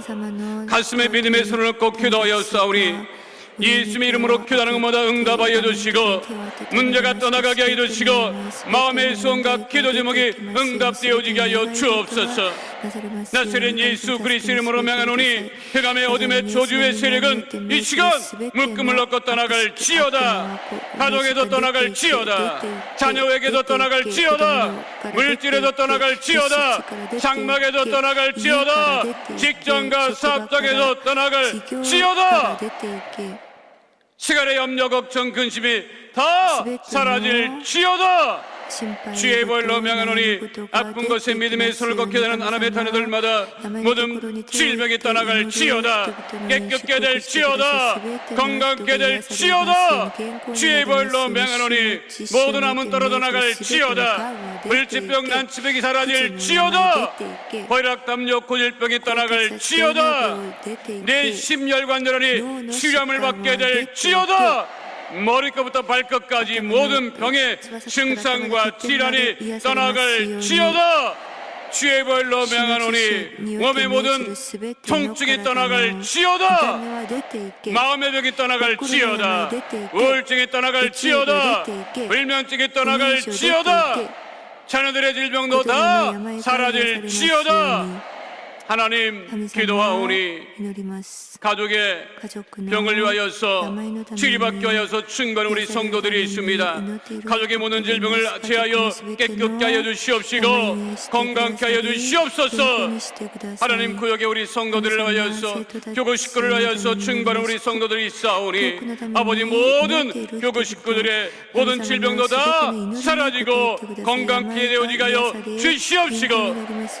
가슴에 믿음의 손을 얹고 기도하여 싸우니 예수님의 이름으로 기도하는 것마다 응답하여 주시고 문제가 떠나가게 하여 주시고 마음의 손과 기도 제목이 응답되어지게 하여 주옵소서. 나사렛 예수 그리스도 이름으로 명하노니 흑암의 어둠의 저주의 세력은 이 시간 묶음을 놓고 떠나갈 지어다. 가족에도 떠나갈 지어다. 자녀에게도 떠나갈 지어다. 물질에도 떠나갈 지어다. 장막에도 떠나갈 지어다. 직장과 사업장에도 떠나갈 지어다. 시간의 염려 걱정 근심이 다 사라질 지어다. 주의 벌로 명하노니 아픈 것에 믿음의 손을 걷게 되는 하나님의 자녀들마다 모든 질병이 떠나갈 지어다. 깨끗게 될 지어다. 건강케 될 지어다. 주의 벌로 명하노니 모든 암은 떨어져 나갈 지어다. 물질병 난치병이 사라질 지어다. 고혈압 담요 고질병이 떠나갈 지어다. 내 심혈관절이 치료함을 받게 될 지어다. 머리끝부터 발끝까지 모든 병의 증상과 질환이 떠나갈 지어다. 주의 벌로 명하노니 몸의 모든 통증이 떠나갈 지어다. 마음의 병이 떠나갈 지어다. 우울증이 떠나갈 지어다. 불면증이 떠나갈 지어다. 자녀들의 질병도 다 사라질 지어다. 하나님 기도하오니 가족의 병을 위하여서 치료받게 하여서 충고하는 우리 성도들이 있습니다. 가족의 모든 질병을 제하여 깨끗게 하여 주시옵시고 건강케 하여 주시옵소서. 하나님 구역에 우리 성도들을 위하여서 교구 식구를 위하여서 충고하는 우리 성도들이 있사오니 아버지 모든 교구 식구들의 모든 질병도 다 사라지고 건강케 되어지게 하여 주시옵시고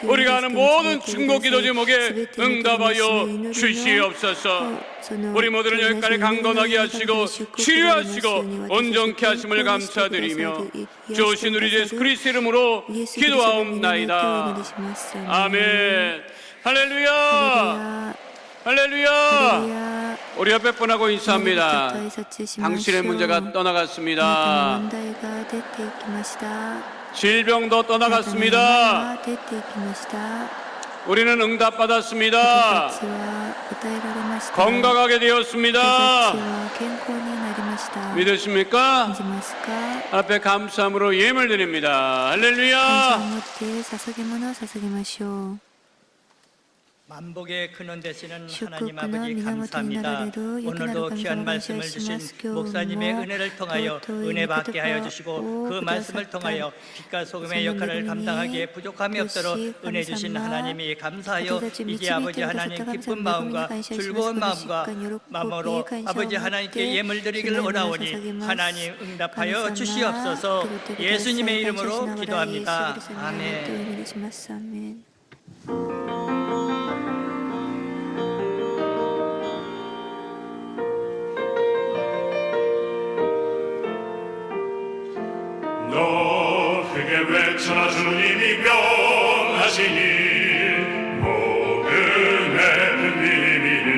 우리가 하는 모든 충고 기도 제목에 응답하여 주시옵소서. 우리 모두를 여기까지 강건하게 하시고 치료하시고 온전케 하심을 감사드리며 주신 우리 예수 그리스도 이름으로 기도하옵나이다. 아멘. 할렐루야. 할렐루야. 우리 옆에 분하고 인사합니다. 당신의 문제가 떠나갔습니다. 질병도 떠나갔습니다. 우리는 응답받았습니다. 건강하게 되었습니다. 믿으십니까? 앞에 감사함으로 예물 드립니다. 할렐루야. 만복의 근원 되시는 하나님 아버지 감사합니다. 오늘도 귀한 말씀을 주신 목사님의 은혜를 통하여 은혜 받게 하여 주시고 그 말씀을 통하여 빛과 소금의 역할을 감당하기에 부족함이 없도록 은혜 주신 하나님이 감사하여 이제 아버지 하나님 기쁜 마음과 즐거운 마음으로 아버지 하나님께 예물 드리기를 원하오니 하나님 응답하여 주시옵소서. 예수님의 이름으로 기도합니다. 아멘. 높게 외쳐라 주님이 명하시니 복음의 큰 비밀을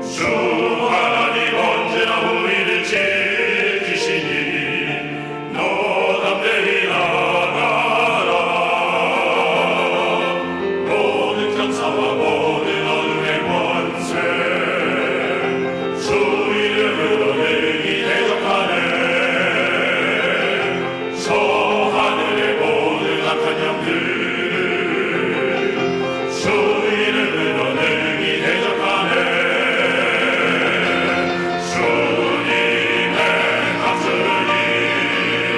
주 하나님 언제나 우리를 지키시니 너 담대히 나가라. 모든 장사와 모든 어둠의 권세 주 이름으로 능히 대적하네. 저 하늘의 모든 악한 영들을 주 이름으로 능히 대적하네. 주님의 박수를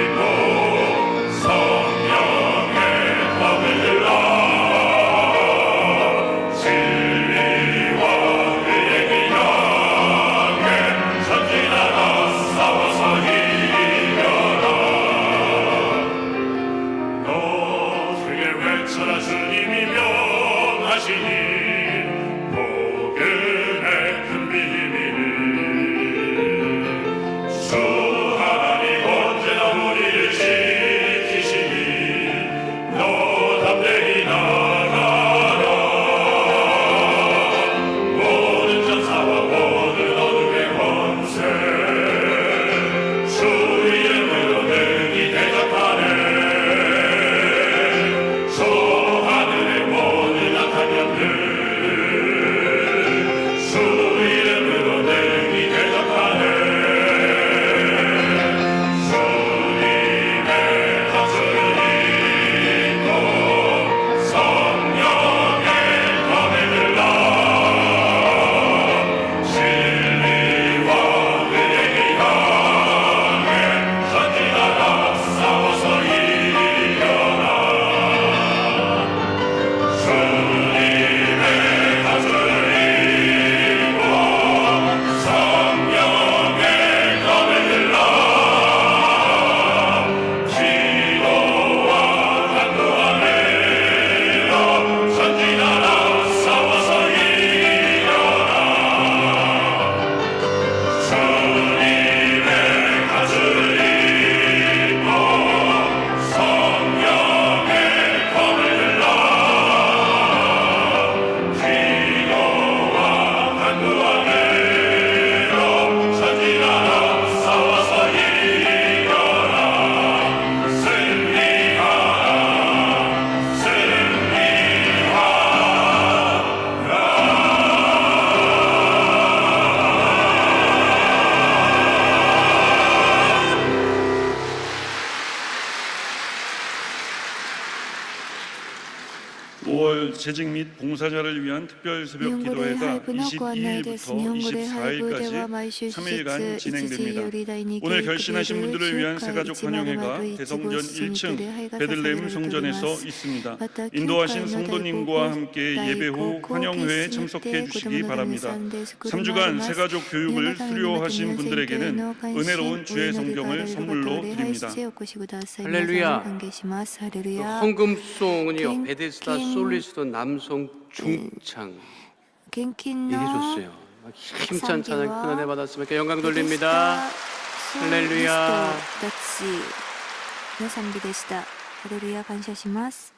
입고 성령의 법을 들라. 진리와 그의 길 향해 전진하라. 싸워서 이겨라. 높게 외쳐라 주님이 명하시니 복음의 큰 비밀을 주 하나님 언제나 우리를 지키시니 너 담대히 나가라. 모든 전사와 모든 어둠의 권세 주 이름으로 능히 대적하네. 재직 및 봉사자를 위한 특별 새벽 日本語礼 기도회가 拝部のご案内です。日 22일부터 本語礼拝部では毎 24일까지 週 3일간 1時よ 진행됩니다. り第2 오늘 教育 결신하신 で 분들을 위한 週間 새가족 1 환영회가 1 대성전 1층 礼拝が捧げら 베들레헴 れており 성전에서 ます。 있습니다. また 인도하신 教会の 성도님과 함께 大 예배 高 후 校 환영회에 決心にて 참석해 子 주시기 供のために 바랍니다. サンデースクールもあり 3주간 ます 새가족 교육을 수료하신 분들에게는 은혜로운 주의 성경을 선물로 드립니다. 할렐루야. 할렐루야. 헌금송은요 갱- 베데스다 갱- 솔리스도 남성 중창 이게 献金の 좋어요. 힘찬 찬양賛美は 큰 은혜 받았으니까 영광 돌립니다. 할렐루야. たちの賛美でした。ハレルヤ感謝します。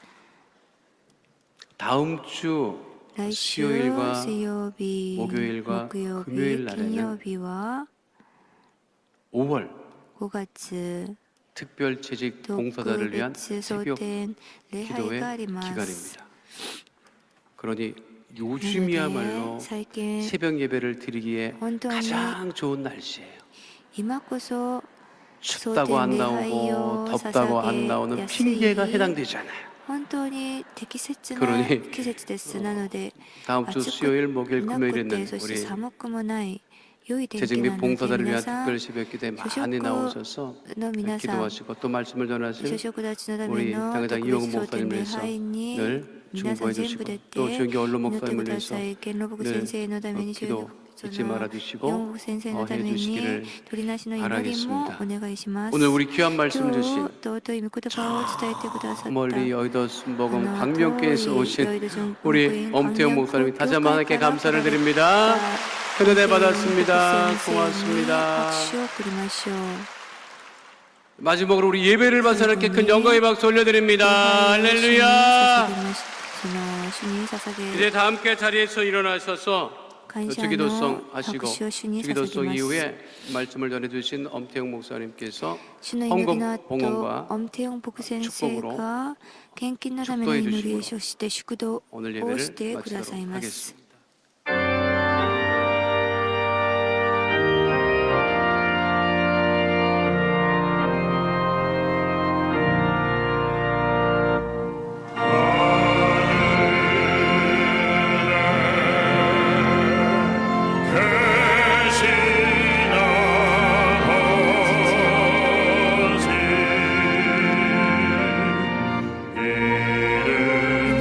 다음 주 来週 수요일과 水曜日、 목요일과 木曜 금요일 日、金曜 날에는 日は 5월 5月 특별 재직 特 봉사자를 위한 別 새벽 蒼天礼拝 기도회 があります。 기간입니다. 그러니 なの 요즘이야말로 で最近 새벽 예배를 드리기에本当に 가장 좋은 날씨예요. 今こそ 춥다고 안 나오고 덥다고 안 나오는 핑계가 해당되잖아요. 本当に適切な 그러니 季節です。なので 다음 주 暑く 수요일, 목요일, なく 금요일에는 てそして 우리 寒くもない良い天 재직 気 및 なので 봉사자를 皆 위한 さん 특별 새벽 기도에 많이 주셨고 나오셔서 の皆さん 기도하시고 또 말씀을 諸 전하실 職たちのため 우리 の 당회장 特 이용 別蒼天 목사님을 礼 위해서 拝に 늘 皆さん 중보해 全部 주시고 出て 또 주영기 언론 祈ってく 목사님을 だ 위해서 さい。健六先生のために 기도 잊지 の 말아주시고 四国先生のため 해 に 주시기를 取りなしの祈りも 바라겠습니다. お願いします。 오늘 우리 귀한 말씀 今 주신 日尊い御言葉を伝えてくださった 멀리 여의도 순복음 あの 광명교에서 遠い 오신 여의도 순복음 우리 엄태영 목사님 다시 한번 하나님께 광명교회から 감사를 드립니다. 은혜 받았습니다. 先生に 고맙습니다. 拍手を送りましょう。 마지막으로 우리 예배를 받아서 하나님께 큰 영광의 박수 올려드립니다. 할렐루야. その主に捧げ 이제 다 함께 자리에서 일어나셔서 感謝 주기도성 の 하시고 拍手を主に捧げ 주기도성 ます。 이후에 말씀을 전해주신 엄태영 목사님께서 主の祈りの 헌금 봉헌과 後、オムテヨン牧先生 축복으로 が献金のための 축도해 祈り 주시므로 をして祝祷 오늘 を 예배를 してください 마치도록 ます。 하겠습니다. 이름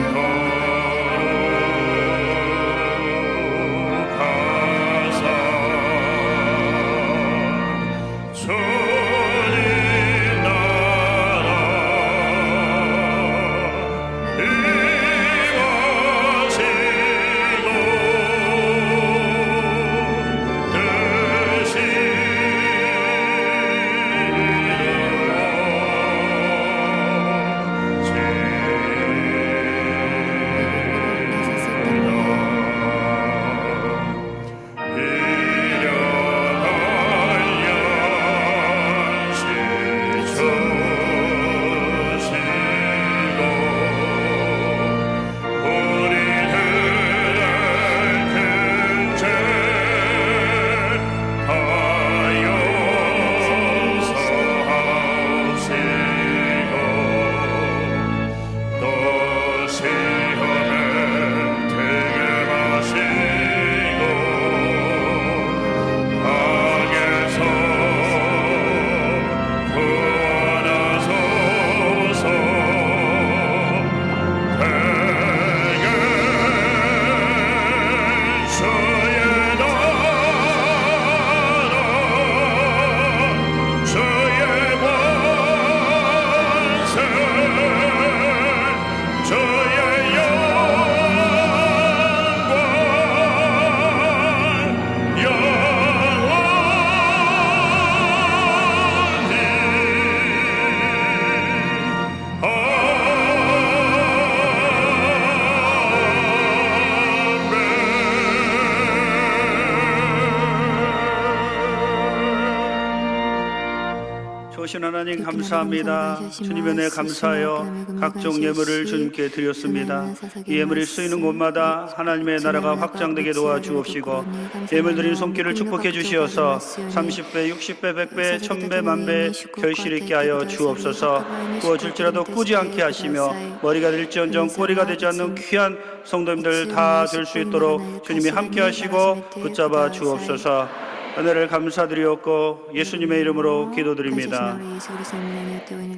놀라우신 하나님 감사합니다. 주님의 은혜 감사하여 각종 예물을 주님께 드렸습니다. 이 예물이 쓰이는 곳마다 하나님의 나라가 확장되게 도와주옵시고 예물 드린 손길을 축복해 주시어서 30배, 60배, 100배, 1000배, 만배 결실 있게 하여 주옵소서. 구워줄지라도 꾸지 않게 하시며 머리가 될지언정 꼬리가 되지 않는 귀한 성도님들 다 될 수 있도록 주님이 함께 하시고 붙잡아 주옵소서. 은혜를 감사드리옵고 예수님의 이름으로 기도드립니다.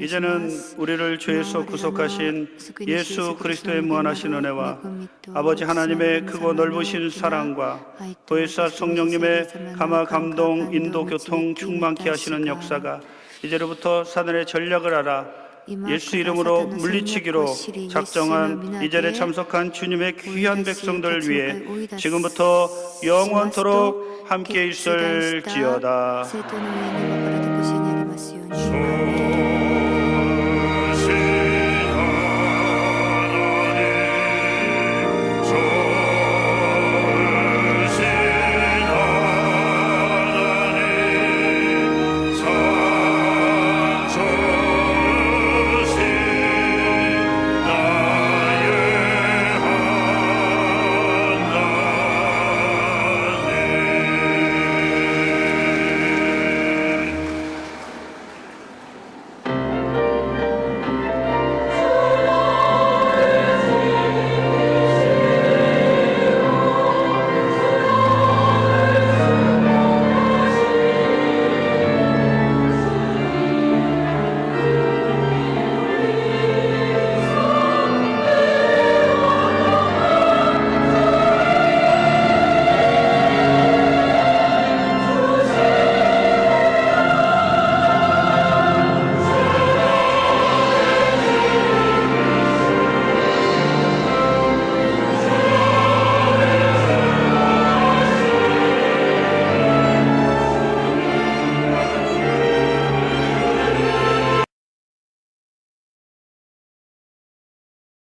이제는 우리를 죄에서 구속하신 예수 그리스도의 무한하신 은혜와 아버지 하나님의 크고 넓으신 사랑과 보혜사 성령님의 감화 감동 인도 교통 충만케 하시는 역사가 이제로부터 사단의 전략을 알아 예수 이름으로 물리치기로 작정한 이 자리에 참석한 주님의 귀한 백성들을 위해 지금부터 영원토록 함께 있을지어다. 주